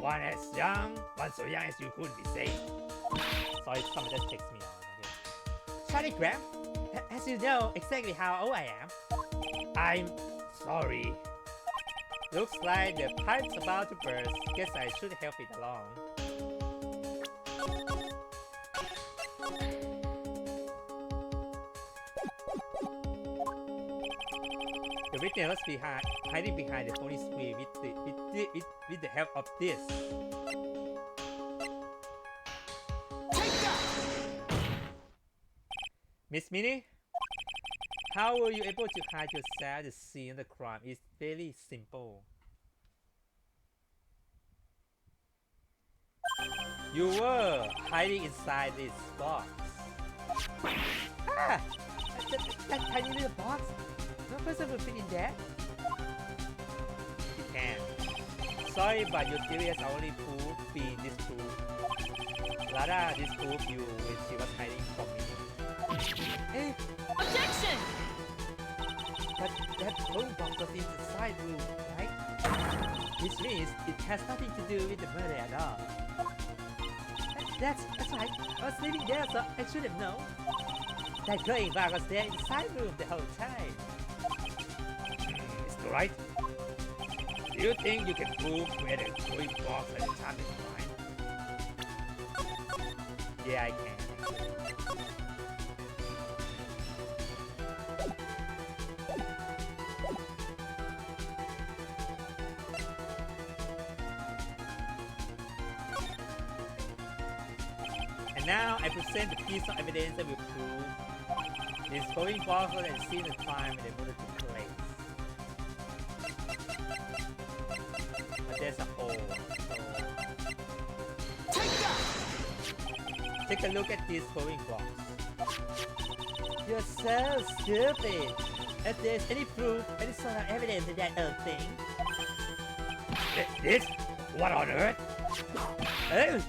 One as young, one so young as you couldn't be saved. Sorry, someone just text me on. Okay. Charlie Graham, as you know exactly how old I am. I'm sorry. Looks like the pipe's about to burst. Guess I should help it along. The witness must be hiding behind the phony screen with the help of this. Take that! Miss Minnie? How were you able to hide yourself at the scene of the crime? It's very simple. You were hiding inside this box. Ah! That tiny little box? No person will fit in there? You can. Sorry, but your theory has only been disproved. Lara disproved you when she was hiding from me. Eh? Objection! But that phone box was in the side room, right? Which means it has nothing to do with the murder at all. That's right. I was living there, so I should have known. That girl in back was there in the side room the whole time. Mr. Wright, do you think you can prove where the glowing box at the time is mine? Yeah, I can. And now I present the piece of evidence that will prove this glowing box was at scene of crime when the murder took place. But there's a hole, so Take that! take a look at this glowing box. You're so stupid! If there's any proof, any sort of evidence in that old thing. This? What on earth? Oh!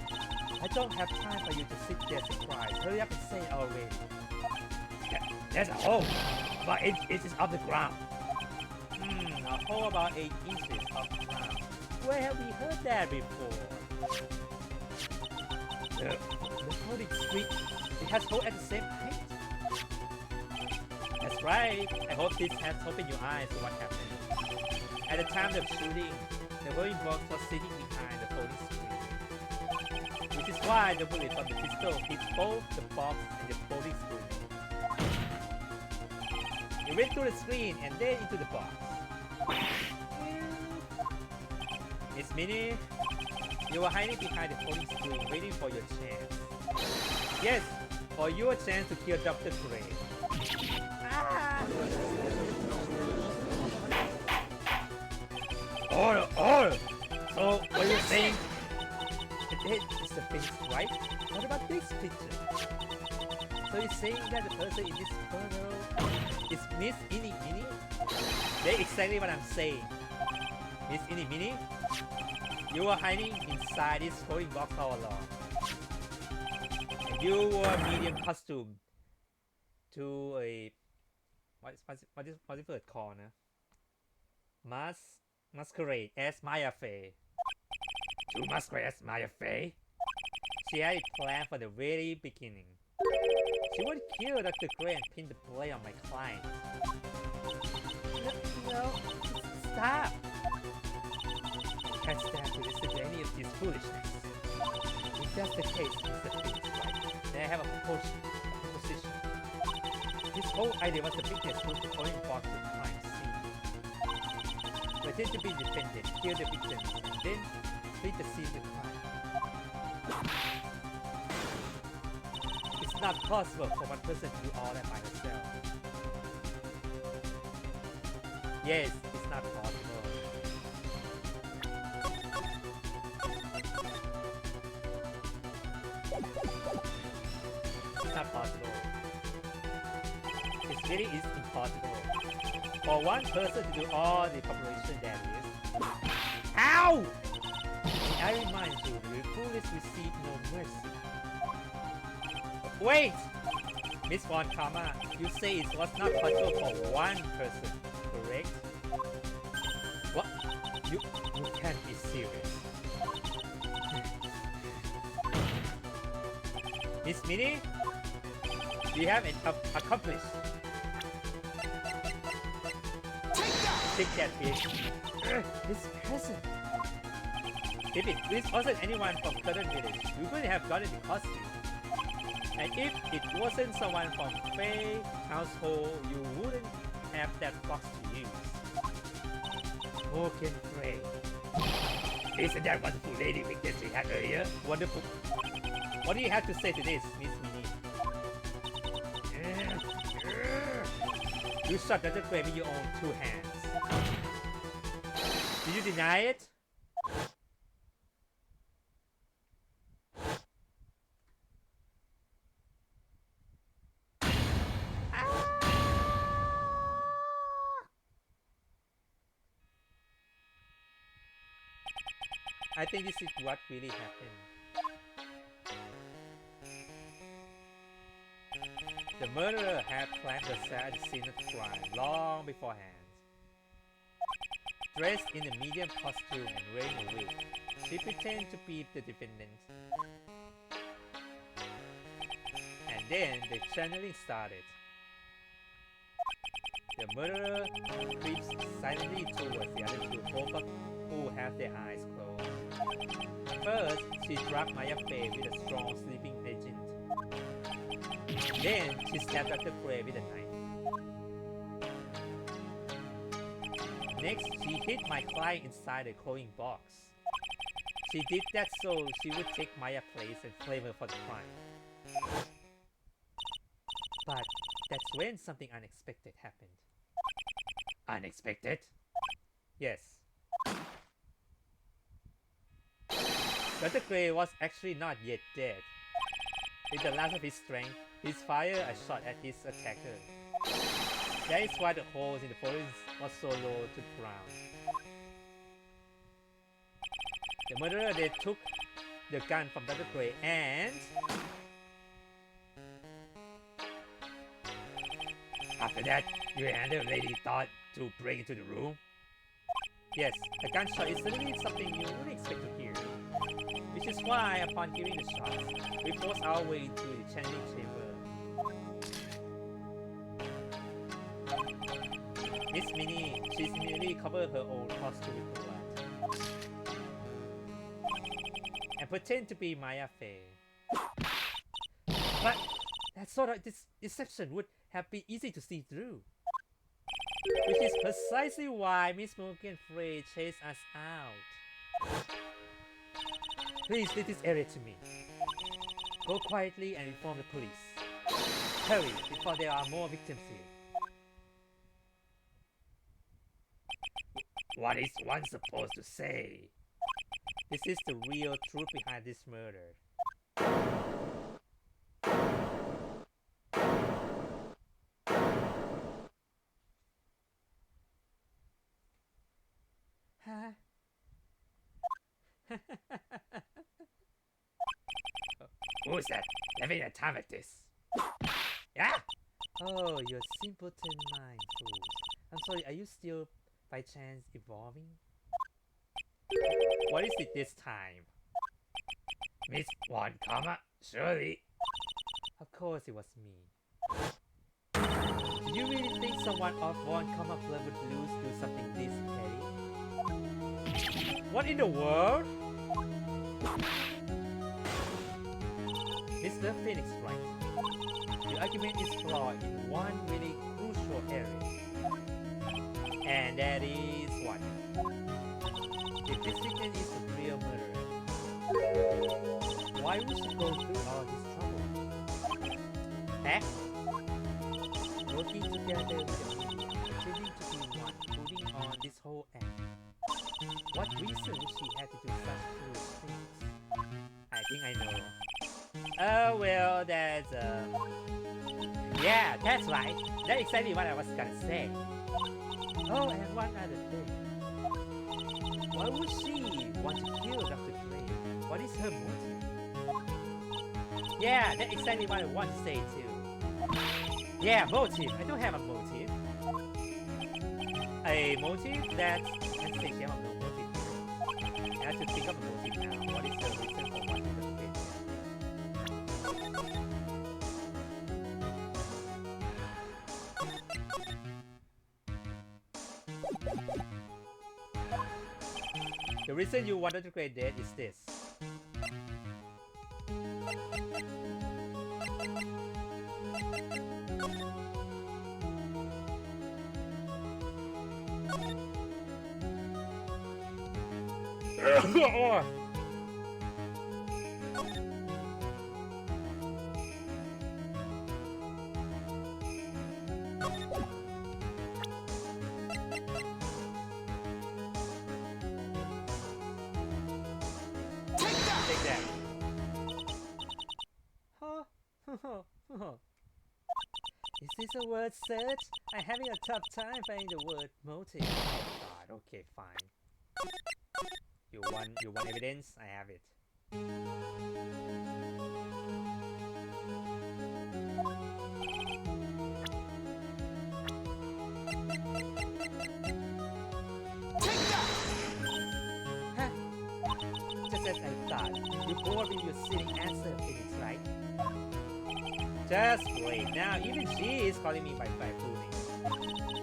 I don't have time for you to sit there surprised. Hurry up and say it already. There's a hole, but it is off the ground. A hole about 8 inches off the ground. Where have we heard that before? The floating street, it has hole at the same height? That's right. I hope this has opened your eyes to what happened. At the time of shooting, the glowing box was sitting behind the floating screen. Which is why the bullet from the pistol hit both the box and the floating screen. It went through the screen and then into the box. Miss Minnie, you were hiding behind the floating screen waiting for your chance. Yes, for your chance to kill Dr. Gray. Ah! Oh! So, what are you saying? It's the face, right? What about this picture? So you're saying that the person in this photo is Miss Innie Minnie? That's exactly what I'm saying. Miss Innie Minnie, you were hiding inside this glowing box all along. And you wore a medium costume to a what is it called? Masquerade as Maya Fey. To masquerade as Maya Fey? She had it planned from the very beginning. She would kill Dr. Gray and pin the blame on my client. No, stop! I can't stand to listen to any of this foolishness. If that's the case, Mr. Phoenix, right, then I have a proposition. This whole idea was the biggest move to going back to the crime scene. Pretend to be defendant, kill the victims, and then flee the scene of the crime. It's not possible for one person to do all that by herself. Yes, it's not possible. It's not possible. It really is impossible. For one person to do all the preparation that is. Ow! And I remind you, the foolish receive no mercy. Wait! Miss Von Karma, you say it was not possible for one person, correct? What? You can't be serious. Miss Minnie, we have an accomplice. Take that, bitch. This peasant. If this wasn't anyone from Curtain Village, we wouldn't have gotten the costume. And if it wasn't someone from Faye household, you wouldn't have that box to use. Morgan Frey. Isn't that wonderful lady weakness we had earlier? Wonderful. What do you have to say to this, Miss Minnie? You shot Dr. Gray with your own 2 hands. Did you deny it? I think this is what really happened. The murderer had planned herself at the scene of the crime long beforehand. Dressed in a medium costume and wearing a wig, she pretended to be the defendant. And then the channeling started. The murderer creeps silently towards the other 2, both of who have their eyes closed. First, she struck Maya Fey with a strong sleeping agent. Then, she stabbed Dr. Gray with a knife. Next, she hid my client inside a coin box. She did that so she would take Maya's place and blame her for the crime. But that's when something unexpected happened. Unexpected? Yes. Dr. Gray was actually not yet dead. With the last of his strength, he fired a shot at his attacker. That is why the holes in the forest was so low to the ground. The murderer then took the gun from Dr. Gray and... After that, you handled Lady Todd to break into the room? Yes, a gunshot is certainly something you wouldn't expect to hear. Which is why, upon hearing the shots, we forced our way into the channeling chamber. Miss Minnie, she's immediately covered her old costume with blood. And pretend to be Maya Fey. But that sort of deception would have been easy to see through. Which is precisely why Miss Morgan Frey chased us out. Please leave this area to me. Go quietly and inform the police. Hurry, before there are more victims here. What is one supposed to say? This is the real truth behind this murder. Huh? Who's that? Having a time at this? Yeah? Oh, you're simpleton mind fools. I'm sorry, are you still by chance evolving? What is it this time? Miss One Comma, surely. Of course it was me. Do you really think someone of One Comma blood would lose to something this petty? What in the world? Mr. Phoenix Wright, your argument is flawed in one really crucial area. And that is what? If this victim is the real murderer, why would she go through all this trouble? Heck? Working together with the media, pretending to be one, putting on this whole act. What reason would she have to do such foolish things? I think I know. Oh, well, that's, yeah, that's right. That's exactly what I was gonna say. Oh, and one other thing. Why would she want to kill Dr. Gray? What is her motive? Yeah, that's exactly what I want to say too. Yeah, motive. I don't have a motive. A motive? That's... Let's say she has no motive. I have to think of a motive now. What is the reason for wanting to kill? The reason you want Dr. Gray dead is this. Take that. Is this a word search? I'm having a tough time finding the word motive. God, okay, fine. You want evidence? I have it. Huh. Just as I thought. You bored with your silly answer, Phoenix, right? Just wait. Now even she is calling me by fooling.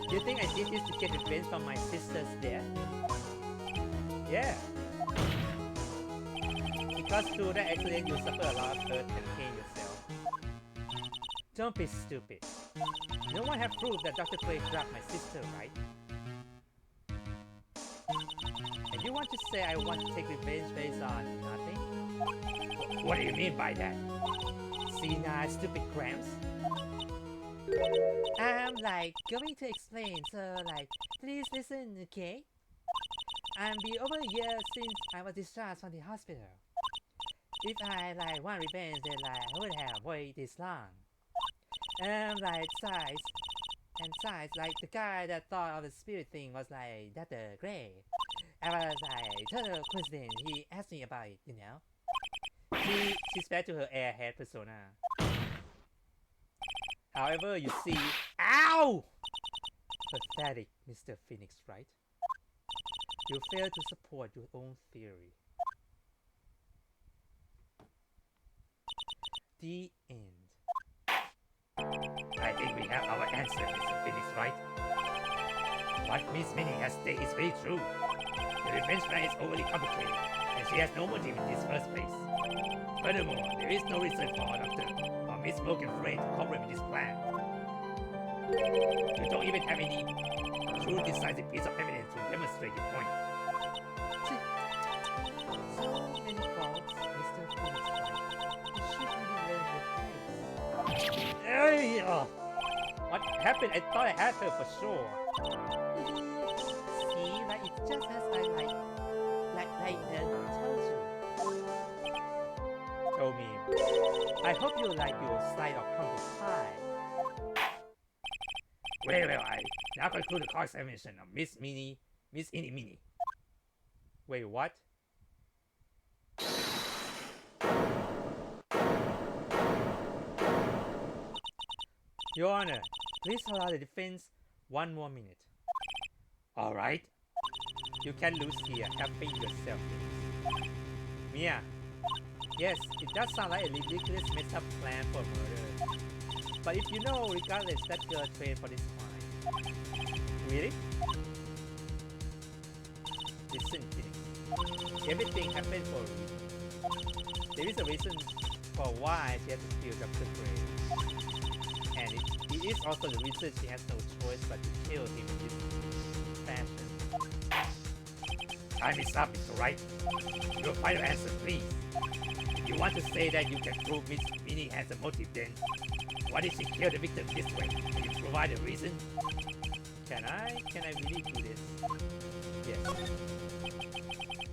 Do you think I did this to get revenge from my sister's death? Yeah. Because through that accident you suffer a lot of hurt and pain yourself. Don't be stupid. No one have proved that Dr. Quaid drugged my sister, right? And you want to say I want to take revenge based on nothing? What do you mean by that? See now, stupid cramps? I'm going to explain, so please listen, okay? I'm be over a year since I was discharged from the hospital. If I want revenge, then I would have waited this long. Size, the guy that thought of the spirit thing was Dr. Gray. I was total coincidence. He asked me about it, you know. She's back to her airhead persona. However, you see, ow! Pathetic, Mr. Phoenix, right? You fail to support your own theory. The end. I think we have our answer, Mr. Phoenix, right? What Miss Minnie has stated is very true. The revenge plan is overly complicated, and she has no motive in this first place. Furthermore, there is no reason for our doctor or Miss Morgan Frey to cooperate with this plan. You don't even have any true decisive piece of evidence to demonstrate your point. So many faults, Mr. Phoenix, right? You should really learn your place. Hey, what happened? I thought I had her for sure. See, it's just as I told you. Told me. I hope you like your slice of pumpkin pie. Well, I now conclude the cross-examination of Miss Innie Minnie. Wait, what? Your Honor, please allow the defense 1 more minute. All right. You can lose here. Helping yourself. Mia. Yes, it does sound like a ridiculous messed up plan for murder. But if you know, regardless, that girl trained for this crime. Really? Listen, Phoenix. Everything happened for a reason. There is a reason for why she had to kill Dr. Gray. And it is also the reason she has no choice but to kill him in this fashion. Time is up, Mr. Wright. Your final answer, please. If you want to say that you can prove Miss Minnie has a motive, then why did she kill the victim this way? Can you provide a reason? Can I really do this? Yes.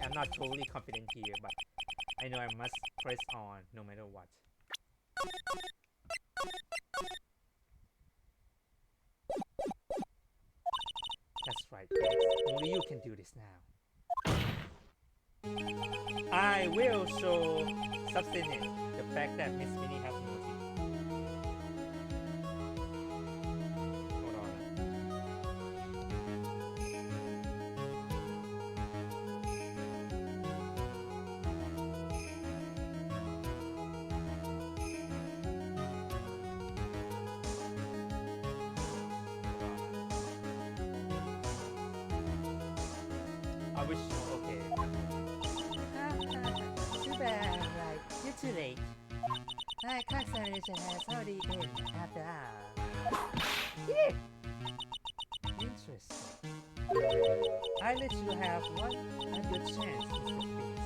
I'm not totally confident here, but I know I must press on no matter what. That's right, Felix. Only you can do this now. I will show substantiate the fact that Miss Minnie has motive. Hold on. wish. Okay. Too bad, like, you're too late. My car examination has already ended after all. Yeah. Interesting. I let you have one good chance, Mr. Phoenix.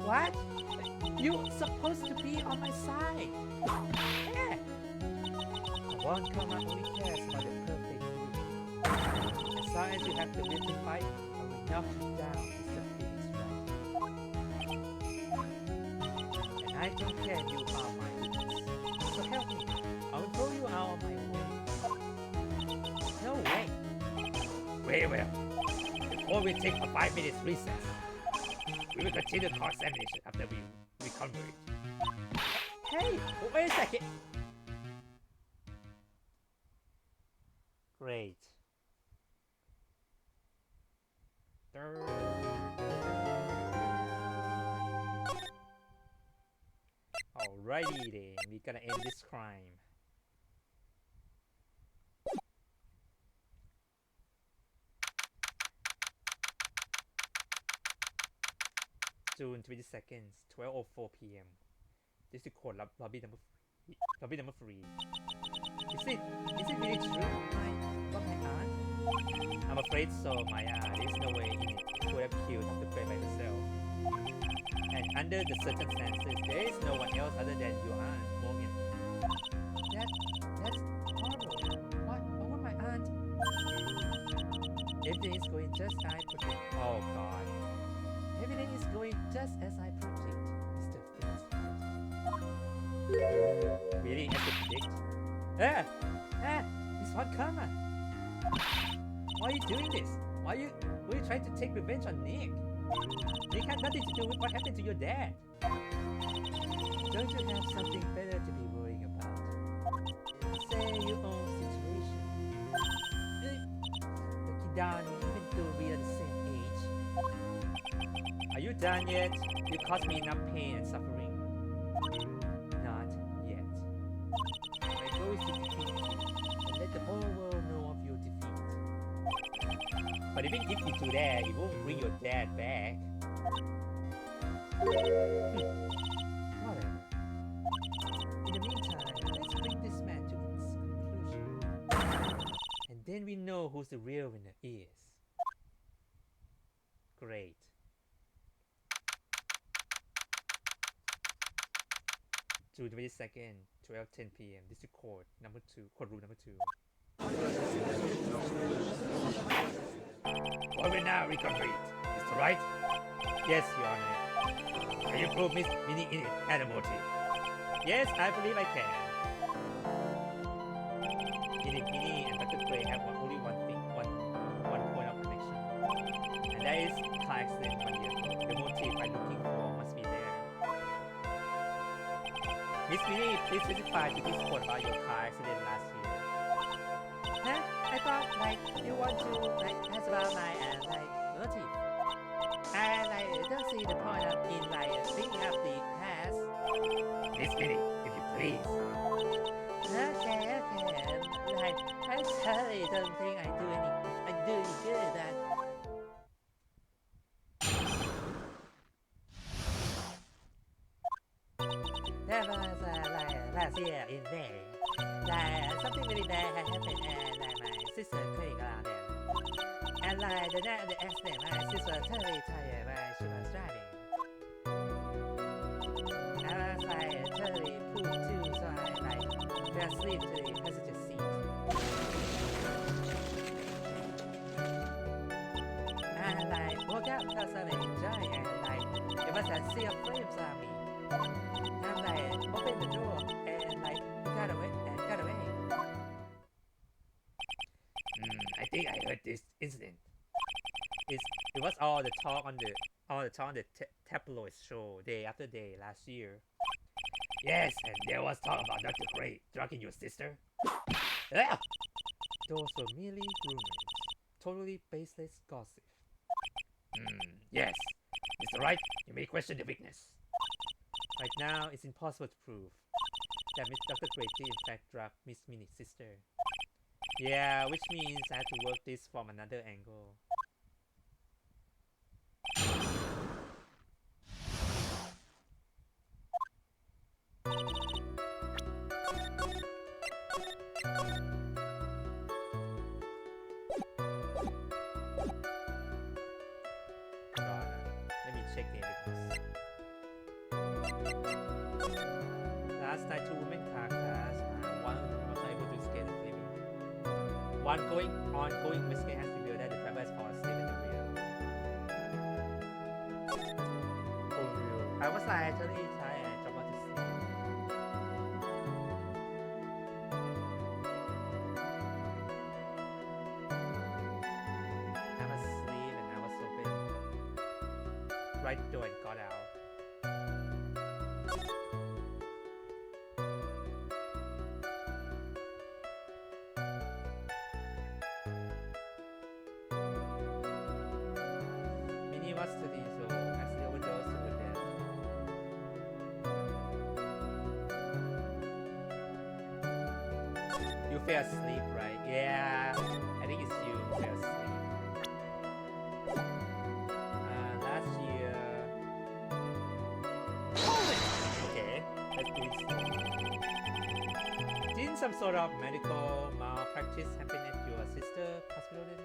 What? You're supposed to be on my side. Yeah. One comma only cares about the perfect group. As long as you have the will to fight, I will knock you down, Mr. Phoenix Wright. And I don't care you are my weakness. So help me. I will throw you out of my way. No way. Very well. Before we take a 5-minute recess, we will continue car examination after we reconvert. Hey, wait a second. Great. Alrighty then, we gotta end this crime. June 22nd, 12:04 p.m. District Court lobby number 3. Lobby number 3. Is it really true? What my aunt? I'm afraid so, Maya. There's no way Enid could have killed Dr. Gray by herself. And under the circumstances, there is no one else other than your aunt, Morgan. That's horrible. What about my aunt? Everything is going just as I predict. Oh god. Everything is going just as I predict, Mr. Phoenix Wright. Really? As to predict? It's one comma. Why are you doing this? Why are you trying to take revenge on Nick? Nick had nothing to do with what happened to your dad. Don't you have something better to be worrying about? Say your own situation. Looking down, even though we are the same age. Are you done yet? You caused me enough pain and suffering. Not yet. My goal is to defeat you and let the whole world know of your defeat. But even if you do that, it won't bring your dad back. Whatever. In the meantime, let's bring this man to its conclusion. And then we know who's the real winner is. Great. June 22nd, 12:10 p.m. District Court number 2, courtroom number 2. What will now reconvert? Mr. Wright, Yes, Your Honor. can you prove Miss Minnie Enid had a motive? Yes, I believe I can. Minnie and Dr. Gray have only one thing, one point of connection. And that is car accident 1 year ago. The motive I'm looking for must be there. Miss Minnie, please testify to this court about your car accident last year. Huh? I thought, like, you want to, like, ask about my, motive. I don't see the point of in, bringing up the past. Miss Minnie, if you please. Okay. Like, I totally don't think I do any good at that. That was, last year in May. Something really bad had happened and, my sister couldn't go out there. And, the night of the accident, my sister was totally tired while she was driving. I was, totally pooped too, so I, fell asleep to the passenger seat. And I woke up because of enjoying and, it was a sea of flames on me. And I opened the door and, got away. I think I heard this incident. It was all the talk on the tabloid show day after day last year. Yes, and there was talk about Dr. Gray drugging your sister. Ah! Those were merely rumors. Totally baseless gossip. Yes. Mr. Wright, you may question the witness. Right now, it's impossible to prove that Dr. Gray did in fact drug Miss Minnie's sister. Yeah, which means I have to work this from another angle. on. Let me check the evidence. Last night, 2 women car crash. One was not able to escape the flaming. One ongoing investigation has revealed that the driver has fallen asleep in the rear. Overview. I was actually tired and dropped off to sleep. I was asleep and I was open. Right door and got out. Minnie was studying, so I still overdosed to her death. You fell asleep, right? Yeah, I think it's you who fell asleep. Last year. Okay, let's do this. Didn't some sort of medical malpractice happen at your sister hospital then?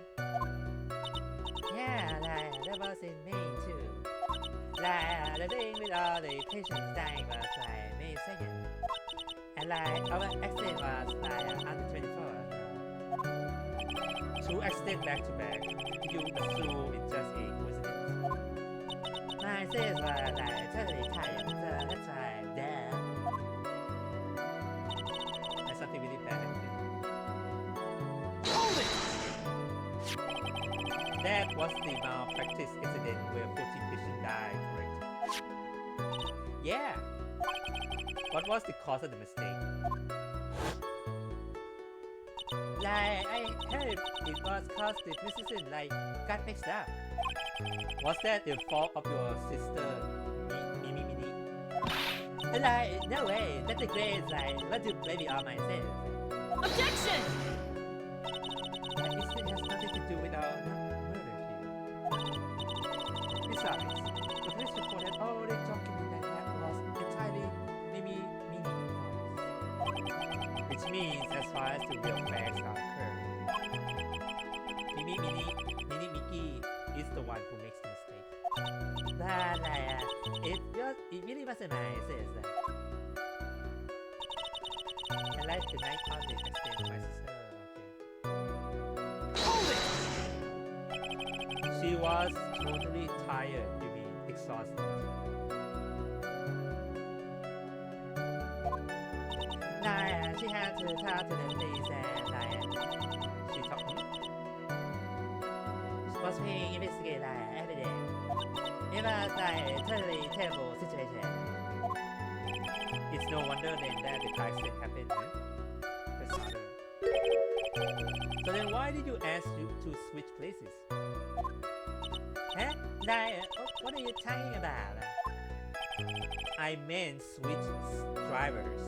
Yeah, that was in May too. The thing with all the patients dying was May 2nd. And our accident was on the 24th. 2 accidents back to back. You assume it's just a coincidence. My sis was totally tired, so that's why dead. That's something really bad happened. That was the malpractice incident where 14 patients died, correct? Yeah. What was the cause of the mistake? I heard it was cause the physician got mixed up. Was that the fault of your sister, Mimi? No way. That's a great what to blame it on myself. Objection! That incident has nothing to do with our murder here. Besides, the police report had already documented that was entirely Mimi fault. Which means, as far as the real facts are concerned, Mickey is the one who makes the mistake. But it really wasn't my sister. I like the night of the accident, my sister. Okay. She was totally tired, you mean exhausted. She had to talk to the police and she talked. She was being investigated every day. It was a totally terrible situation. It's no wonder then that the car accident happened, huh? That's not her. So then why did you ask you to switch places? Huh? What are you talking about? I meant switch drivers.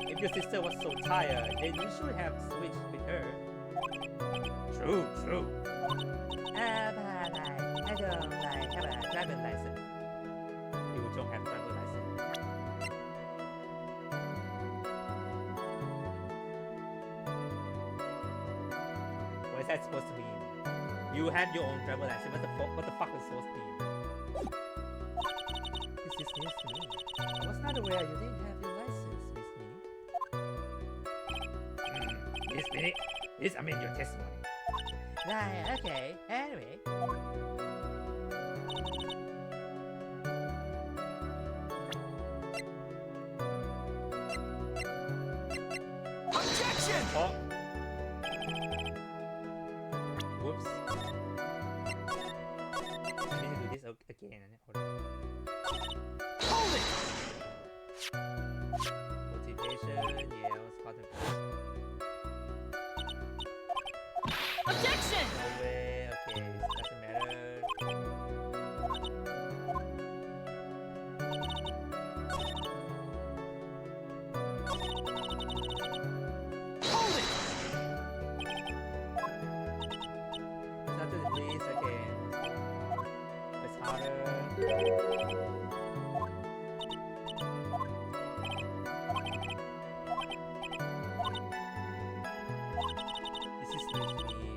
If your sister was so tired, then you should have switched with her. True. But I don't have a driver's license. You don't have driver's license. What is that supposed to mean? You have your own driver's license. What the fuck is supposed to mean? This is news to me. I was not aware you didn't have your license, Miss Minnie. Miss Minnie, please amend your testimony. Okay. Anyway. Objection! Oh. Whoops. I need to do this again. Hold on. Hold it! Motivation, yells, contemplation. Objection! No way, okay, doesn't matter. Hold it! Start to the police again. It's harder. This is new to me.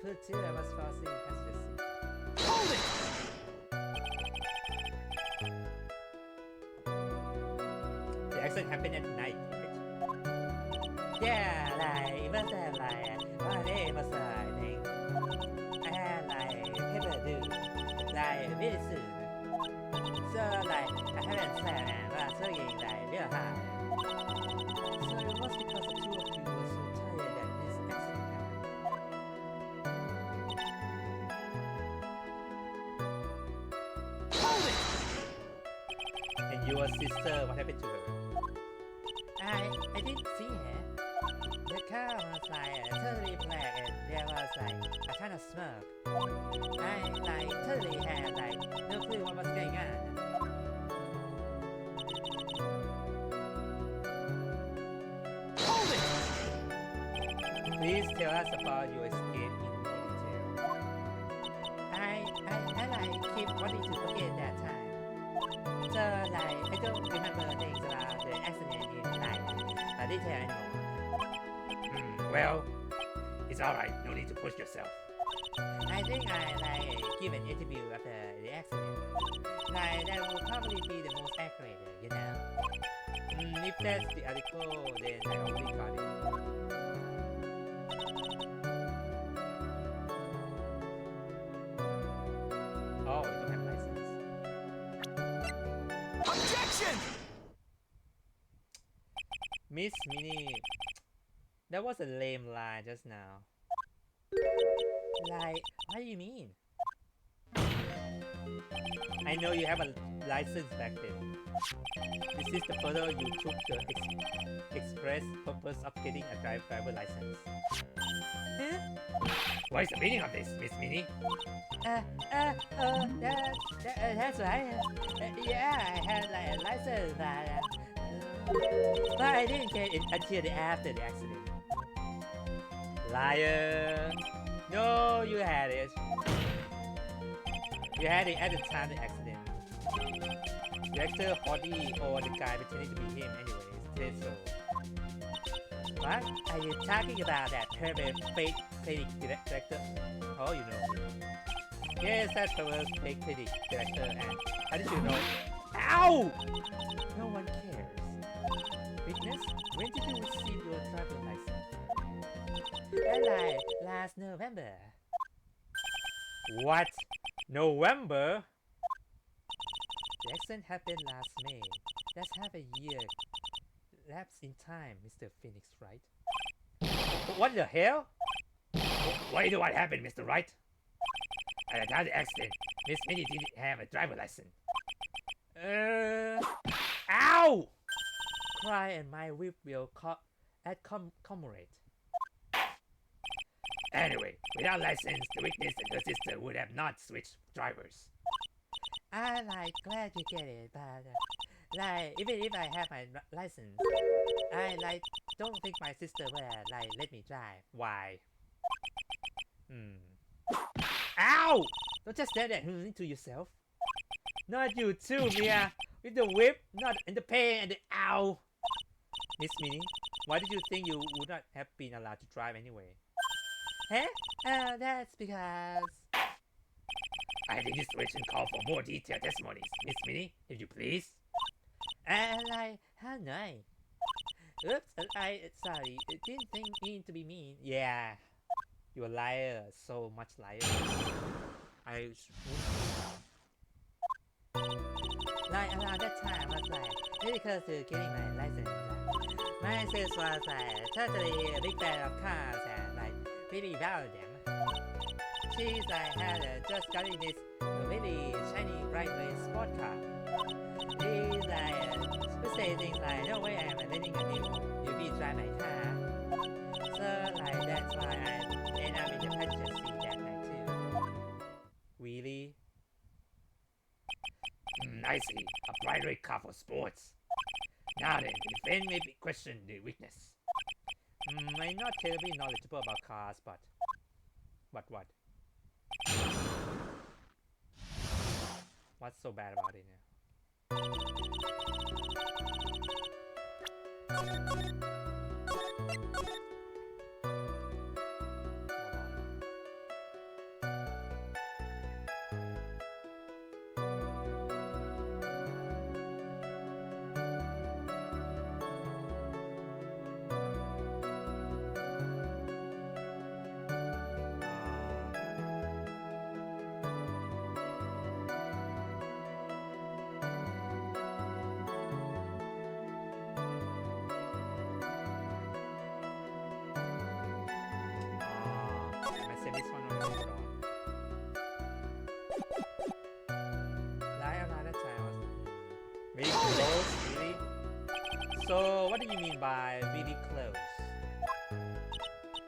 put too. I was falling in passenger seat. Hold it! The accident happened at night, right? Yeah, like, it was like, one day it was I think, I had like, paper due, like, very soon. So, like, I haven't slept and was working, like, real hard. So, it was because the two of you were so tired that this accident happened. Hold it! And your sister, what happened to her? I didn't see her. The car was like totally black and there was like a ton of smoke. I like totally had like no clue what was going on. Hold it! Please tell us about your escape in more detail. I like keep wanting to forget that time. So like I don't remember things about the accident in like detail anymore. Well, it's alright. No need to push yourself. I think I like give an interview after the accident. Like that will probably be the most accurate, you know. If that's the article, then I already got it. Oh, you don't have license. Objection! Miss Minnie, that was a lame line just now. Like, what do you mean? I know you have a license back then. This is the photo you took the express purpose of getting a driver license. Huh? What is the meaning of this, Miss Minnie? That's right. Yeah, I had like a license, but I didn't get it until after the accident. Liar! No, you had it. You had it at the time of the accident. The actor Hardy or the guy pretending to be him anyways, said so. What? Are you talking about that pervert fake clinic director? Oh, you know him. Yes, that's perverse fake clinic director and how did you know? Ow! No one cares. Witness, when did you receive your driver's license? Like last November. What? November? The accident happened last May. That's half a year lapse in time, Mr. Phoenix, right? What the hell? Why do what happened, Mr. Wright? At the time of the accident, Miss Minnie didn't have a driver license. Ow! Cry and my whip will commemorate. Anyway, without license, the witness and her sister would have not switched drivers. I like glad you get it, but like even if I have my license, I like don't think my sister would like let me drive. Why? Ow! Don't just stand there to yourself. Not you too, Mia. With the whip, not in the pain and the ow. Miss Minnie, why did you think you would not have been allowed to drive anyway? Huh? That's because... I think you switch and call for more detailed testimonies, Miss Minnie, if you please. Like, how nice. Oops, sorry, it didn't mean to be mean. Yeah, you're a liar, so much liar. Like, around that time, I was like, really close to getting my license. My sis was like, totally a big fan of cars and like, really valued them. She's like, had just gotten this really shiny, bright red sport car. She's like, would say things like, no way I'm letting a newbie drive my car. So like, that's why I ended up in the passenger seat that night too. Really? I see. A bright red car for sports. Now then, the defense may question the witness. I'm not terribly knowledgeable about cars, but... What? What's so bad about it now? Hold on. Lie another time. Really close, really? So, what do you mean by really close?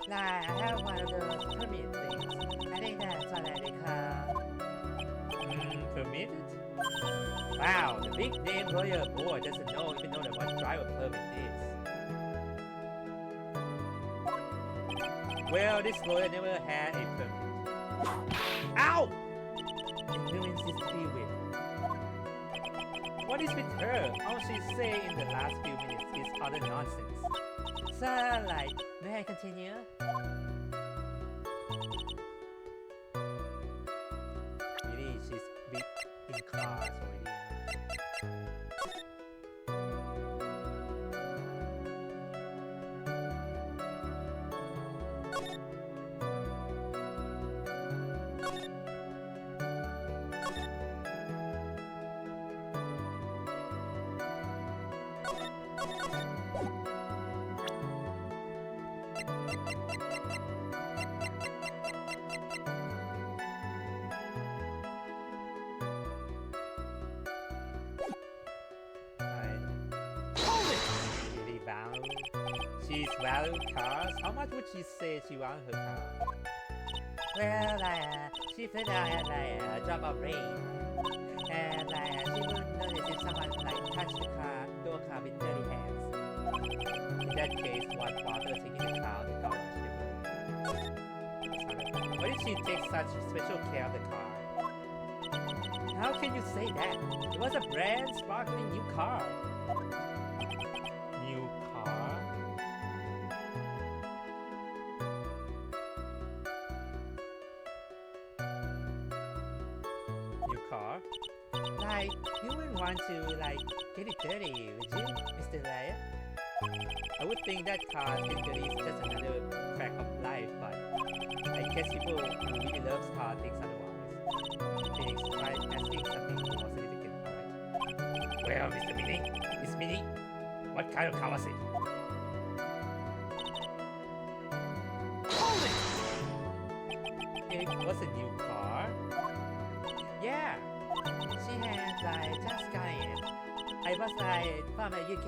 Lie, I have one of those permit things. I think that's what I recall. Permitted? Wow, the big name lawyer boy doesn't even know what driver permit is. Well, this lawyer never had a permit. Ow! And who insists to be with? What is with her? All she say in the last few minutes is utter nonsense. So, like, may I continue? Really, she's big in class already. Really value. She's valued cars. How much would she say she wants her car? Well, she fell down at a drop of rain. And she wouldn't notice if someone touched the door car with dirty hands. In that case, what bother taking the car out of the garage? Why did she take such special care of the car? How can you say that? It was a brand sparkling new car. New car? New car? Like, you wouldn't want to, get it dirty, would you, Mr. Liar? I would think that car getting dirty is just another fact of life, but I guess people who really love car things otherwise. Phoenix tried asking something more significant, alright? Well, Mr. Minnie, Miss Minnie, what kind of car was it? Hold it! It was a new car. Yeah, she had, just got it. I was, from the UK.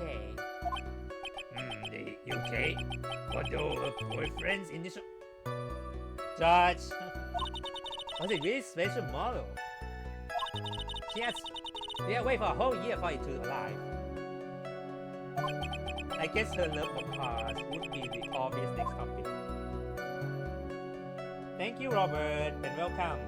The UK? Although her boyfriend's initial... Judge, was it really special model? She had wait for a whole year for it to arrive. I guess her love for cars would be the obvious next topic. Thank you, Robert, and welcome.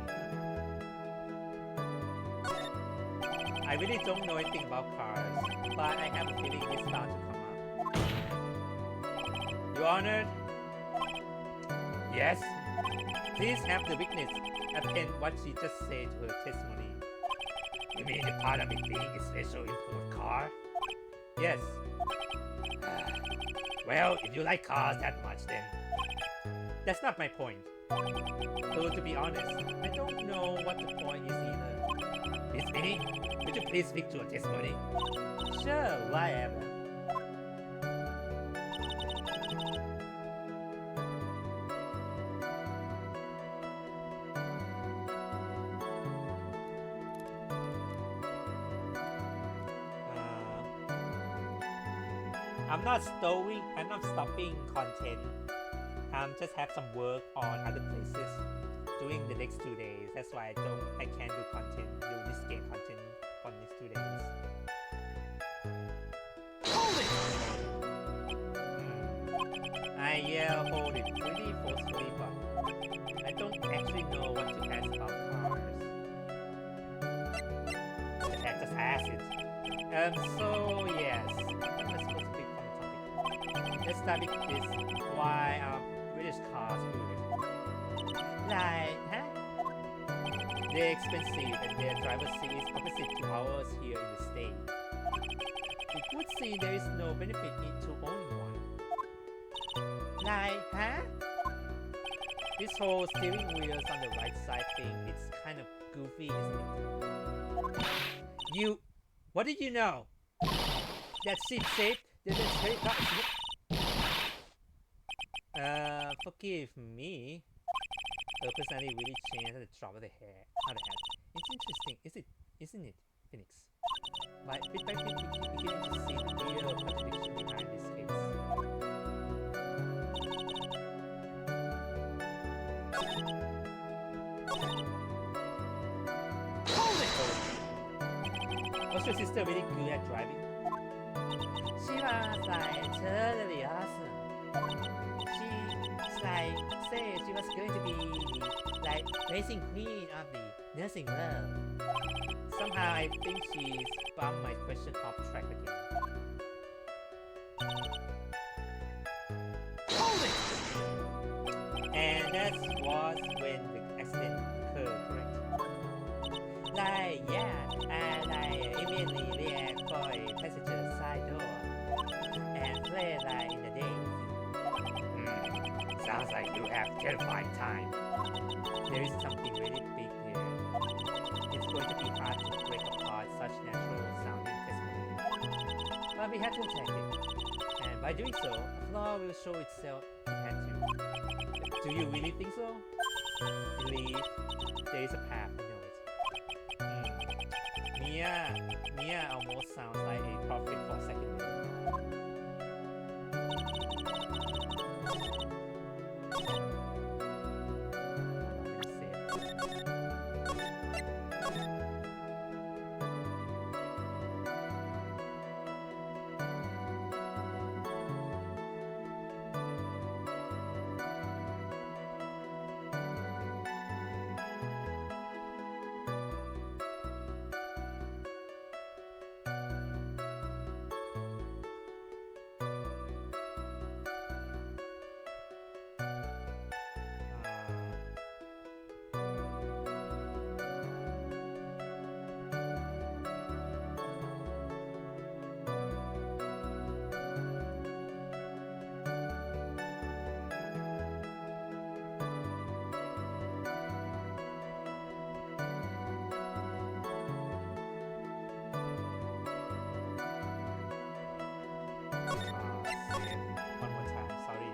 I really don't know anything about cars, but I have a feeling it's bound to come up. Your Honor, Yes? please have the witness append what she just said to her testimony. You mean the part of it being a special import car? Yes, Well, if you like cars that much, then... that's not my point. Though to be honest, I don't know what the point is either. Miss Minnie, would you please speak to her testimony? Sure, whatever. I'm not stopping content. Just have some work on other places during the next 2 days. That's why I can't do this game content for the next 2 days. Hold it! Hold it pretty forcefully, but I don't actually know what to ask about cars. Just ask it. So yes, what am I supposed to pick from the topic? Let's start with this. Why are British cars good? They're expensive and their driver's seat is opposite to ours here in the States. It would seem there is no benefit into owning one. This whole steering wheels on the right side thing, it's kind of goofy, isn't it? What did you know? That seat safe? Forgive me. personality really changed at the drop of the hat. It's interesting, isn't it, Phoenix? But bit by bit, we begin to see the real contradiction behind this case. Hold it! Was your sister really good at driving? She was like totally awesome. She like said she was going to be like racing queen of the nursing world. Somehow I think she's bumped my question off track again. Hold it! And that was when the accident occurred, correct? Like, yeah, and I immediately ran for a passenger side door and fled like in the day. Sounds like you have terrifying time. There is something really big here. It's going to be hard to break apart such natural sounding testimony. But we have to attack it. And by doing so, a flaw will show itself it had to. Do you really think so? Believe there is a path, I know it. Mia almost sounds like a prophet for a second there. One more time, sorry.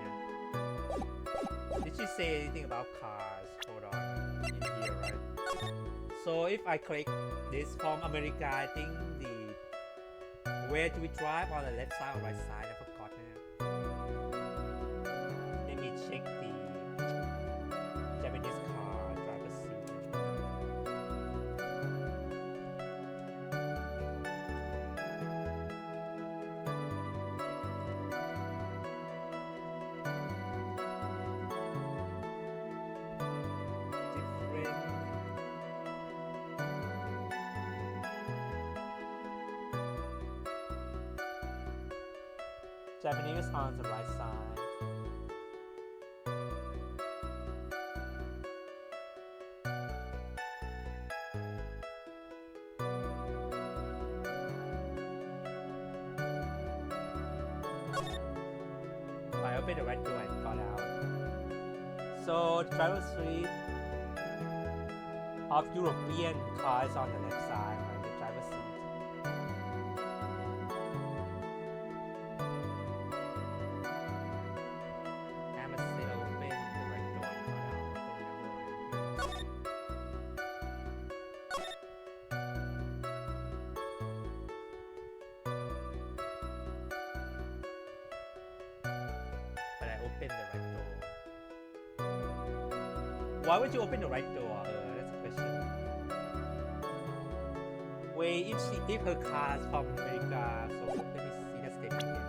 Did she say anything about cars? Hold on, in here, right? So if I click this from America, I think the where do we drive on the left side or right side? I forgot now. Let me check the Japanese car driver's seat. Japanese on the right side. I opened the right door and got out. So the driver's seat of European cars on the left side, right? The driver's seat. I must say open the right door and got out. Don't remember. But I opened the right door. Why would you open the right door? That's a question. Wait, if her car's from America, so let me see that statement again.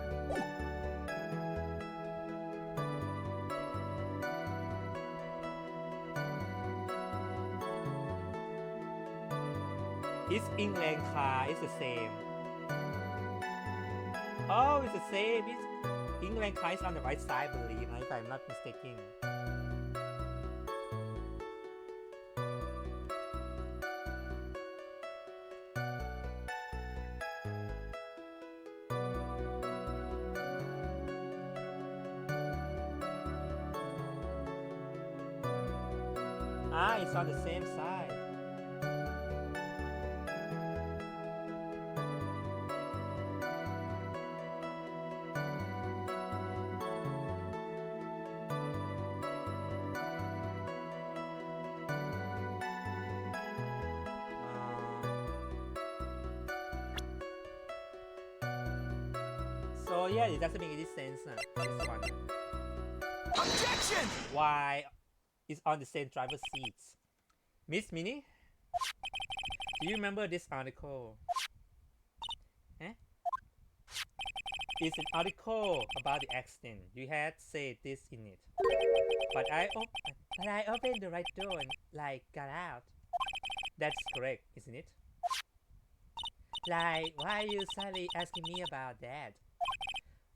His England car is the same. Oh, it's the same. His England car is on the right side, I believe, if I'm not mistaken. Ah, it's on the same side. So yeah, it doesn't make any sense. This one. Objection! Why is on the same driver's seats? Miss Minnie, do you remember this article? Eh? It's an article about the accident. You had said this in it. But I opened the right door and got out. That's correct, isn't it? Why are you suddenly asking me about that?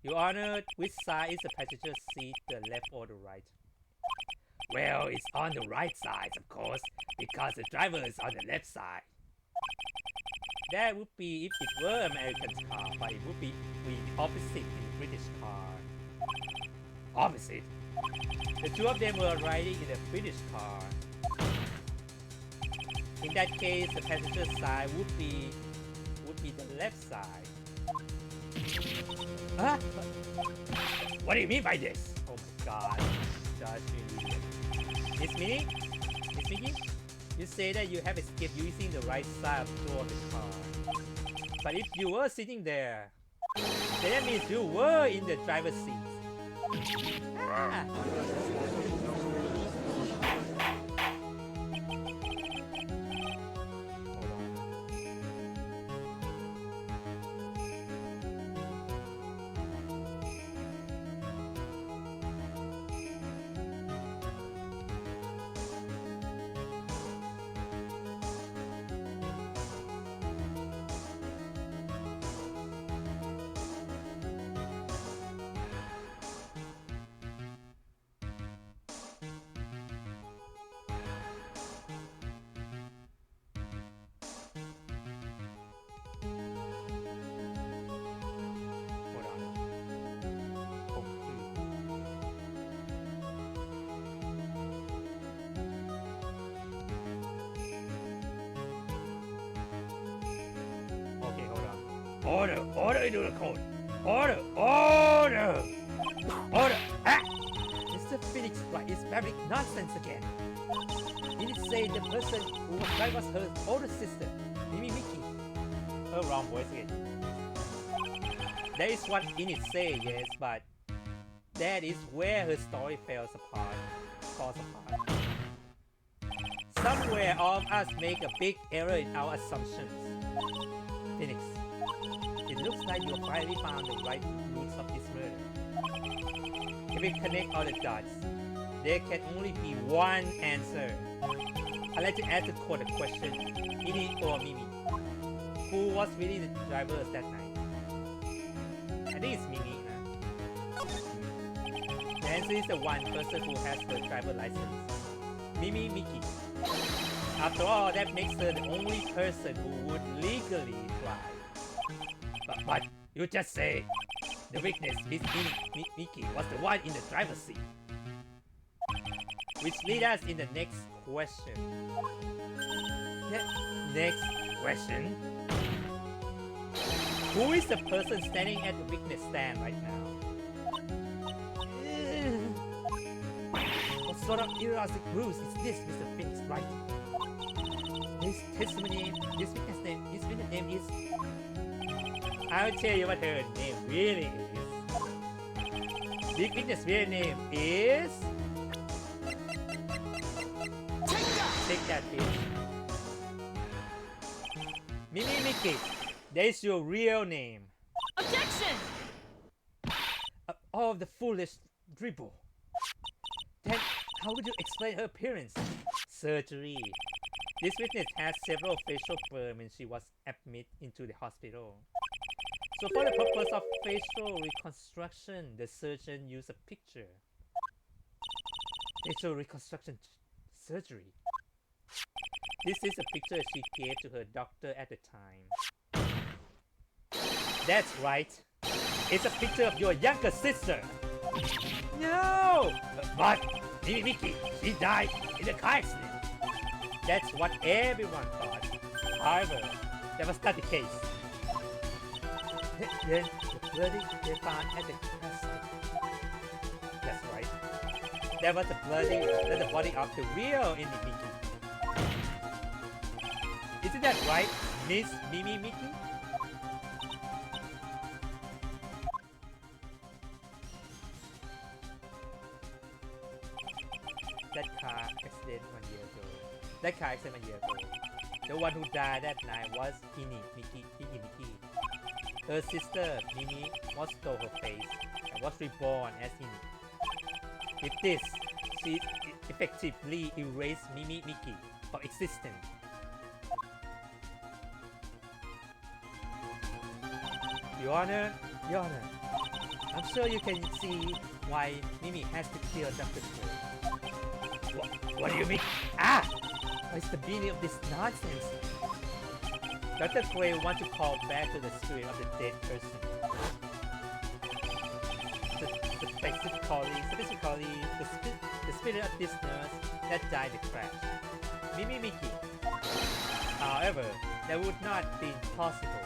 Your Honor, which side is the passenger seat, the left or the right? Well, it's on the right side, of course, because the driver is on the left side. That would be if it were American car, but it would be the opposite in British car. Opposite? The two of them were riding in a British car. In that case, the passenger side would be the left side. Huh? What do you mean by this? Oh my god. Josh, you idiot. Miss Minnie? Miss Mickey? You say that you have escaped using the right side of the door of the car. But if you were sitting there, then that means you were in the driver's seat. Ah. Order into the court. Order. Ah! Mr. Phoenix Wright is babbling nonsense again. He did say the person who was right was her older sister, Mimi Mickey. Oh, wrong voice again. That is what Enid say, yes, but that is where her story falls apart. Somewhere all of us make a big error in our assumptions. Phoenix, it looks like you finally found the right roots of this murder. If we connect all the dots, there can only be one answer. I'd like to ask the court a question. Enid or Mimi? Who was really the driver that night? I think it's Mimi, huh? The answer is the one person who has the driver license. Mimi Mickey. After all, that makes her the only person who would legally drive. But you just say the witness, Miss Mickey, was the one in the driver's seat. Which leads us in the next question. Next question. Who is the person standing at the witness stand right now? What sort of irrational rules is this, Mr. Phoenix Wright? His testimony, his witness name is... I'll tell you what her name really is. The witness real name is... Take that, bitch. Mimi Mickey, that is your real name. Objection! All of the foolish dribble. Then, how would you explain her appearance? Surgery. This witness has several facial burns when she was admitted into the hospital. So for the purpose of facial reconstruction, the surgeon used a picture. Facial reconstruction surgery. This is a picture she gave to her doctor at the time. That's right. It's a picture of your younger sister. No! But Mimi Mickey, she died in a car accident. That's what everyone thought. However, that was not the case. Then the bloody they found at the castle. That's right. That was the body of the real Mimi Mickey. Isn't that right, Miss Mimi Mickey? car accident 1 year ago. That car accident 1 year ago. The one who died that night was Mickey. Her sister, Mimi, was stole her face and was reborn as Hini. With this, she effectively erased Mickey from existence. Your Honor, I'm sure you can see why Mimi has to kill Dr. Cole. What do you mean? What is the meaning of this nonsense? Dr. Gray wants to call back to the spirit of the dead person. Specifically, the spirit of this nurse that died in the crash. Mickey. However, that would not be possible.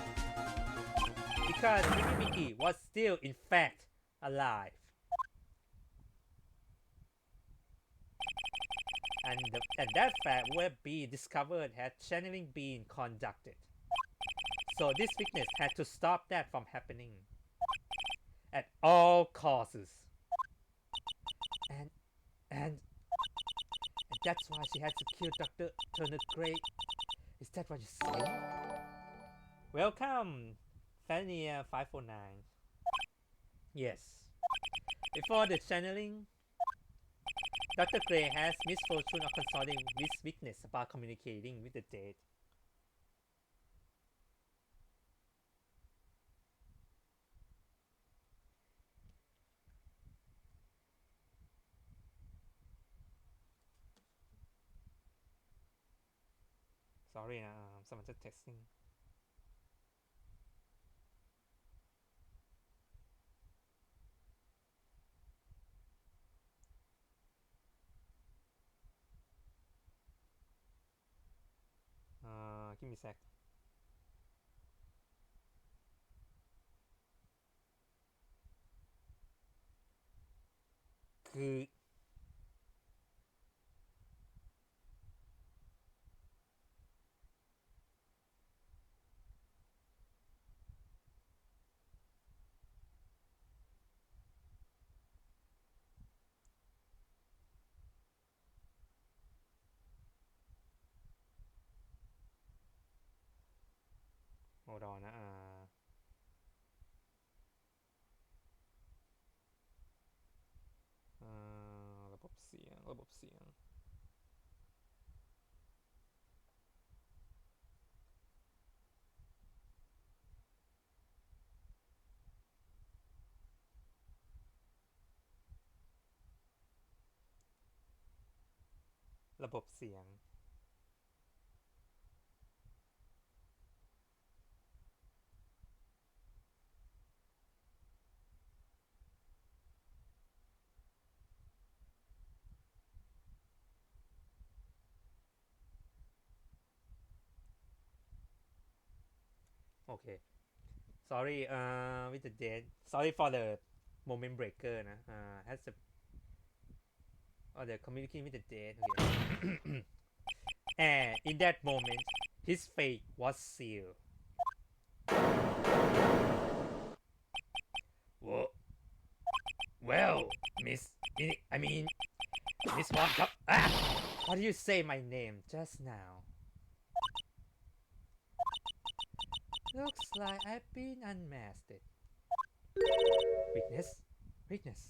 Because Mickey was still in fact alive. And that fact will be discovered had channeling been conducted. So this witness had to stop that from happening at all costs. And that's why she had to kill Dr. Turner Gray. Is that what you say? Welcome, Fania 549. Yes. Before the channeling, Dr. Gray has misfortune of consulting this witness about communicating with the dead. Sorry, someone just texting. Give me a sec. Good. Hold on นะระบบเสียงระบบเสียงระบบเสียงโอเค sorry with the date sorry for the moment breaker นะhas the the communicating with the dead okay. And in that moment his fate was sealed. Well, Miss Wong Cup. How do you say my name just now? Looks like I've been unmasked. Witness.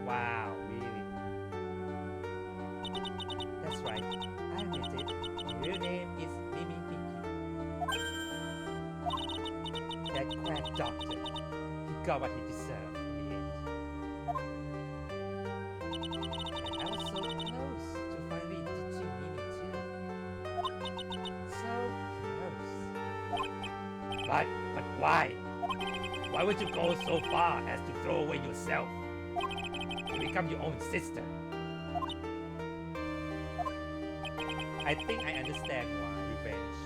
Wow, really? That's right. I admit it. My real name is Mimi Mickey. That quack doctor. He got what he deserved in the end. And I was so close to finally ditching Mimi too. So close. But why? Why would you go so far as to throw away yourself to become your own sister? I think I understand why revenge.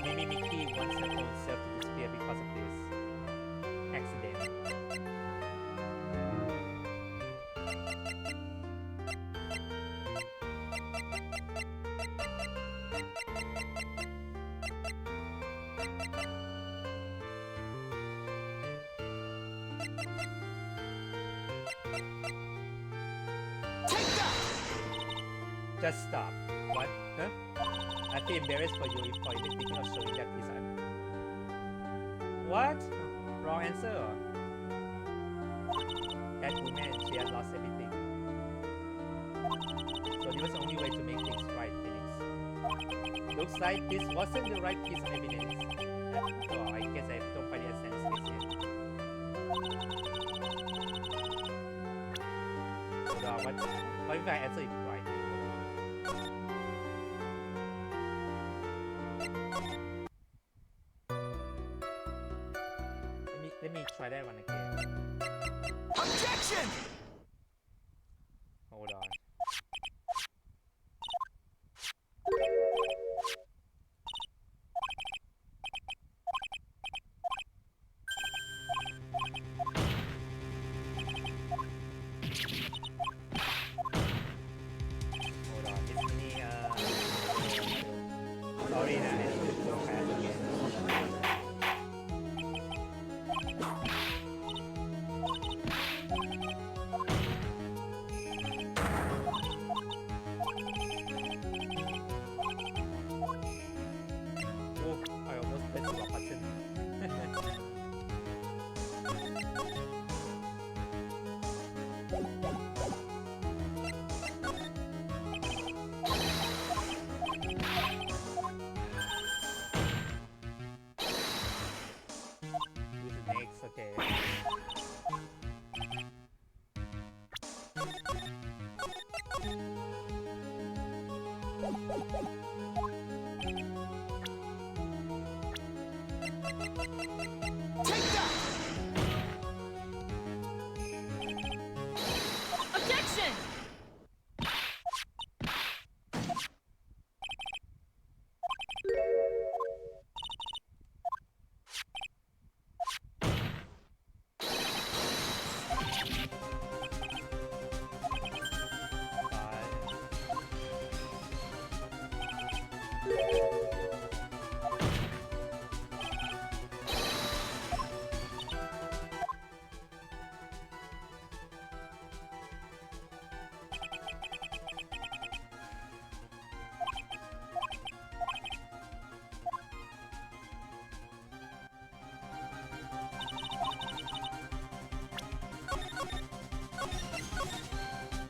Mimi Mickey wants her own self to disappear because of this accident. Just stop. What? Huh? I feel embarrassed for you for even thinking of showing that piece of. What? Wrong answer. That woman, she had lost everything. So this was the only way to make things right, Phoenix. Looks like this wasn't the right piece of evidence. So I guess I don't quite understand this case here. Hold on, what if I answer it right? Let me try that one again. Objection! Hold on. Hold on, it's me, sorry, I need to go back again. Oh, I almost pressed the wrong button. This is next, okay. Take that! Objection!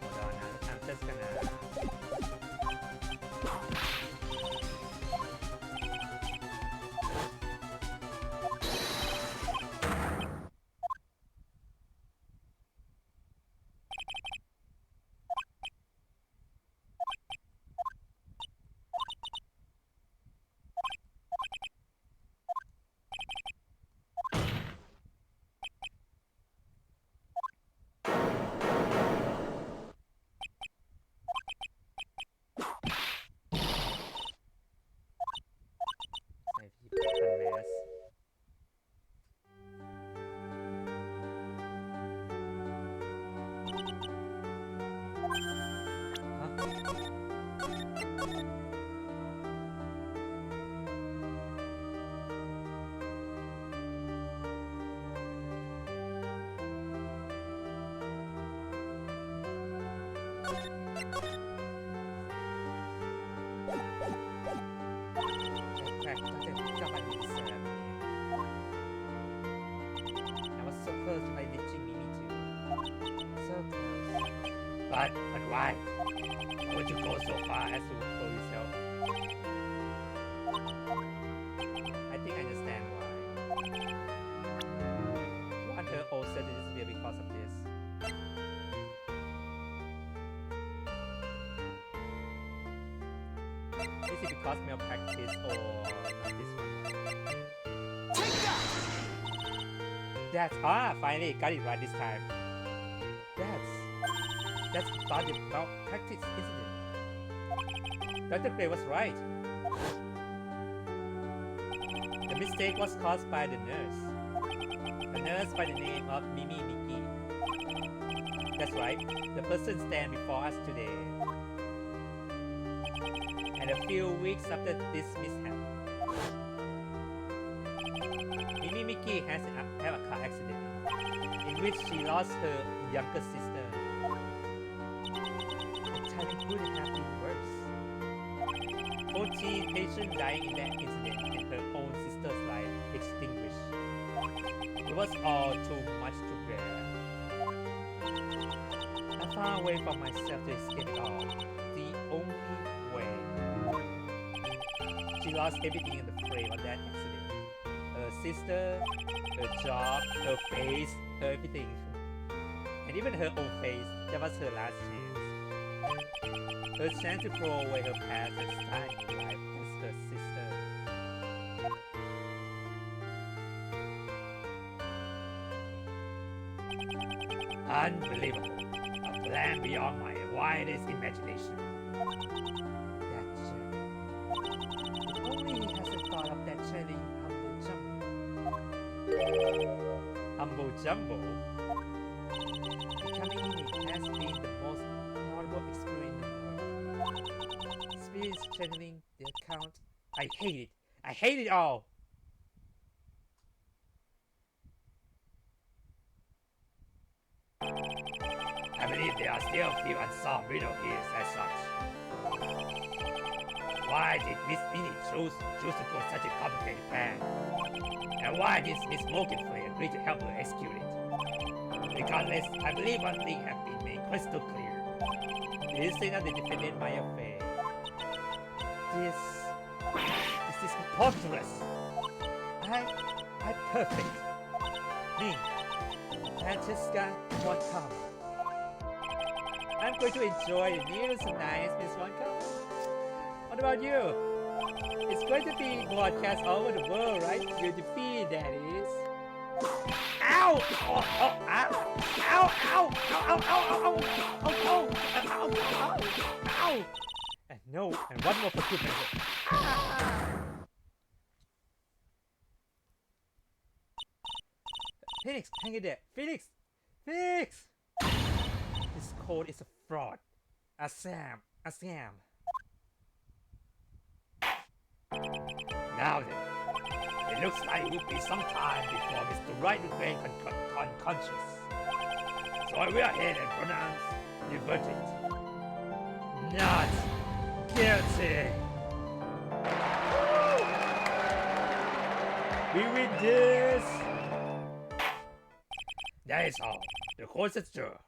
Hold on, I'm just gonna. Unless. That doesn't become an exam. I was so close to my reaching Mimi too. So close. But why? Why would you go so far as to For yourself. I think I understand why. Want her also to disappear because of this. Is it because malpractice or not this one? Take that! That's finally got it right this time. That's about the malpractice, isn't it? Dr. Gray was right. The mistake was caused by the nurse. A nurse by the name of Mimi Mickey. That's right, the person stand before us today. And a few weeks after this mishap, Mimi Mickey has had a car accident in which she lost her younger sister. The timing couldn't have been worse. 14 patients dying in that incident and her own sister's life extinguished. It was all too much to bear. I found a way for myself to escape it all. The only way. She lost everything in the frame of that accident. Her sister, her job, her face, everything. And even her own face, that was her last chance. Her chance to throw away her past and start a new life as her sister. Unbelievable. A plan beyond my wildest imagination. That journey. If only he hasn't thought of that journey humble jumbo. Becoming unique has been the most horrible experience in the world. Spirits channeling the account. I hate it. I hate it all. I believe there are still a few unsolved riddles here as such. Why did Miss Minnie choose to go such a complicated plan? And why did Miss Morganflay agree to help her execute it? Regardless, I believe one thing has been made crystal clear. This is not the defendant my affair. This is preposterous. I perfect. Me, Francesca Montcalm. I'm going to enjoy the news tonight, Miss Montcalm. What about you? It's going to be broadcast all over the world, right? Your defeat, that is. Ow! Oh, oh, ow! Ow! Ow! Ow! Ow! Ow! Ow! Ow! Ow! Ow! And no, and one more for good measure. Phoenix, hang in there. Phoenix! Phoenix! This code is a fraud. A scam. Now then, it looks like it will be some time before Mr. Wright will gain unconscious. So I will ahead and pronounce the verdict. Not guilty. We win this! That is all. The court is adjourned.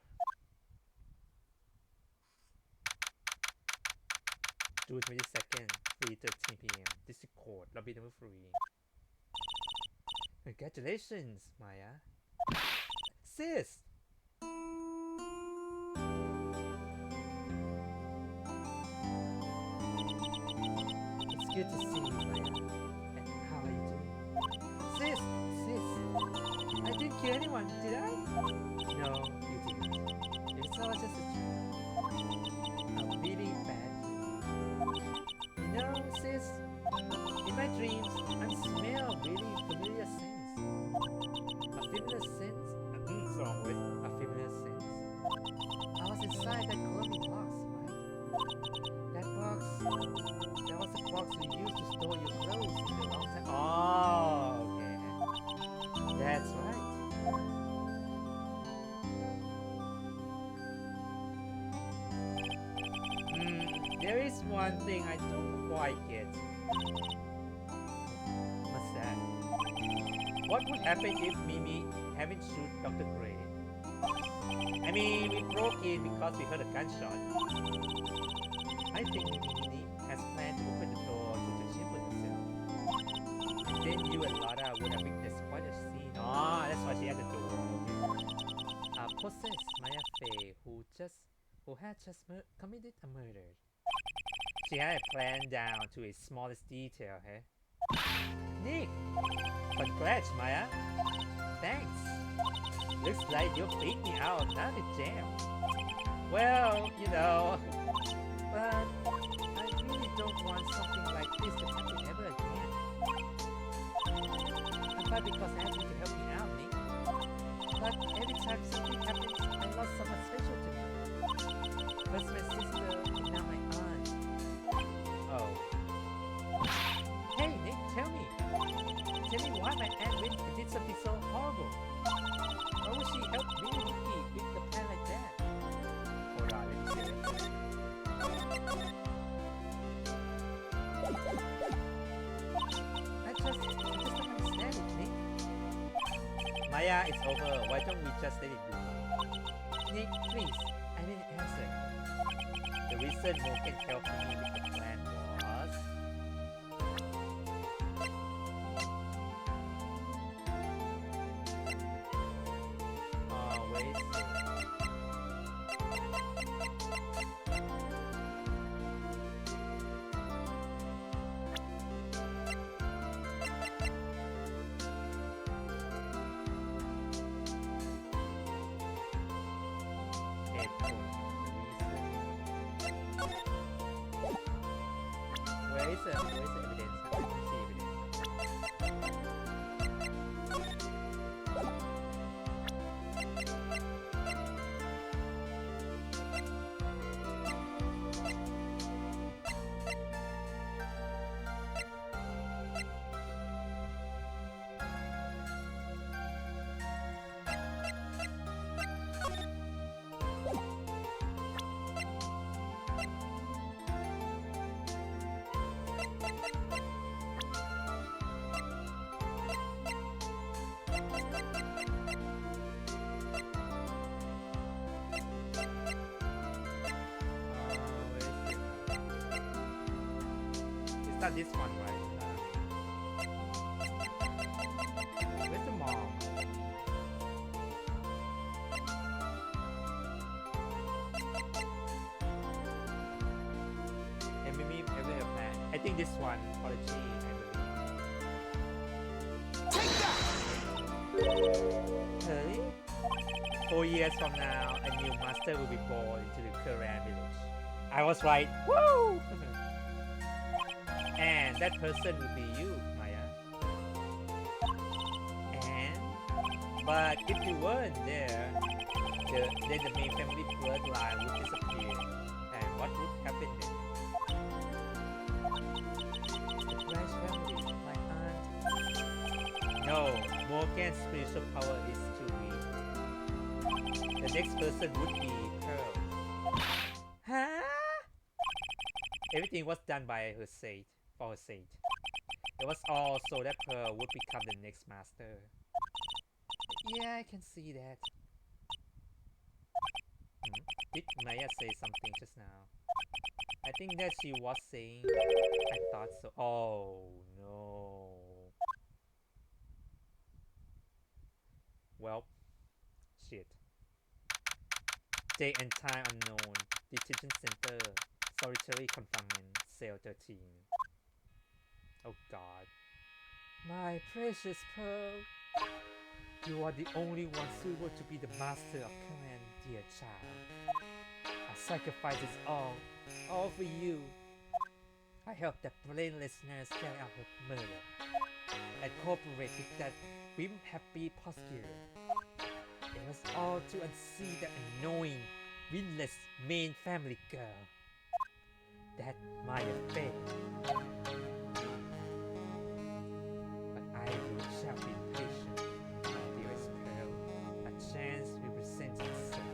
June 22nd, 3:13 p.m. District Court, lobby number 3. Congratulations, Maya. Sis! It's good to see you, Maya. And how are you doing? Sis! I didn't kill anyone, did I? No, you didn't. It's all just a dream. A really bad dream. You know, sis, in my dreams, I smell really familiar scents. A familiar scent? Wrong word. A familiar scent. I was inside that glowing box, right? That was the box you used to store your clothes in a long time. Oh, okay. That's right. There is one thing I don't quite get. What's that? What would happen if Mimi hadn't shoot Dr. Gray? I mean, we broke in because we heard a gunshot. I think Mimi has planned to open the door to the chamber herself. And then you and Lara would have witnessed quite a scene. Oh, that's why she had the door. Okay. Possessed Maya Fey, who had just committed a murder. She had a plan down to its smallest detail, eh? Nick! Congrats, Maya! Thanks! Looks like you beat me out of another jam. Well, you know, but I really don't want something like this to happen ever again. I'm glad because I asked you to help me out, Nick. But every time something happens, I lost someone special to me. First my sister, now my aunt. Oh. Hey Nick, tell me why my aunt went and did something so horrible. Why would she help me with the plan like that? Hold on, let me see it. Maya, it's over. Why don't we just let it be? Nick, please. I need an answer. The reason Morgan helped me with the plan was... where is it? Where is the evidence? I don't see evidence. It's not this one, right? Where's the mom? And maybe every plan. I think this one, apology, I believe. Take that! Hey? 4 years from now, a new master will be born into the Korean village. I was right. Woo! And that person will be you, Maya. But if you weren't there, then the main family bloodline would disappear. And what would happen then? The Wright family, my aunt. No, Morgan's spiritual power is too weak. The next person would be Pearl. Huh? Everything was done by her sake, for her sake. It was all so that Pearl would become the next master. Yeah, I can see that. Did Maya say something just now? I think that she was saying... I thought so. Oh, no. Well, shit. Date and time unknown. Detention center. Solitary confinement. Cell 13. Oh god. My precious Pearl. You are the only one suitable to be the master of command, dear child. I sacrifice it all for you. I helped that brainless nurse carry out her murder and cooperate with that whim-happy prosecutor. It was all to unsee that annoying, windless main family girl. That Maya Fate. But I shall be patient, my dearest Pearl. A chance will present itself.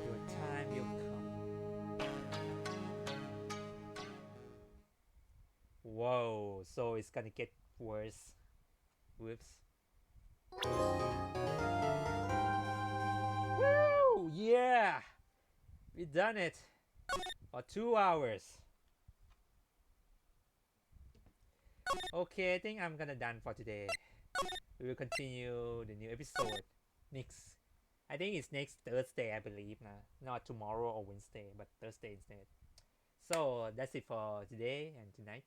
Your time will come. Whoa, so it's gonna get worse. Whoops. Woo! Yeah! We done it! For 2 hours. Okay, I think I'm gonna done for today. We will continue the new episode next. I think it's next Thursday, I believe. Not tomorrow or Wednesday, but Thursday instead. So that's it for today and tonight.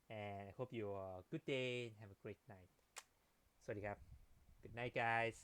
And I hope you have a good day and have a great night. สวัสดีครับ Good night guys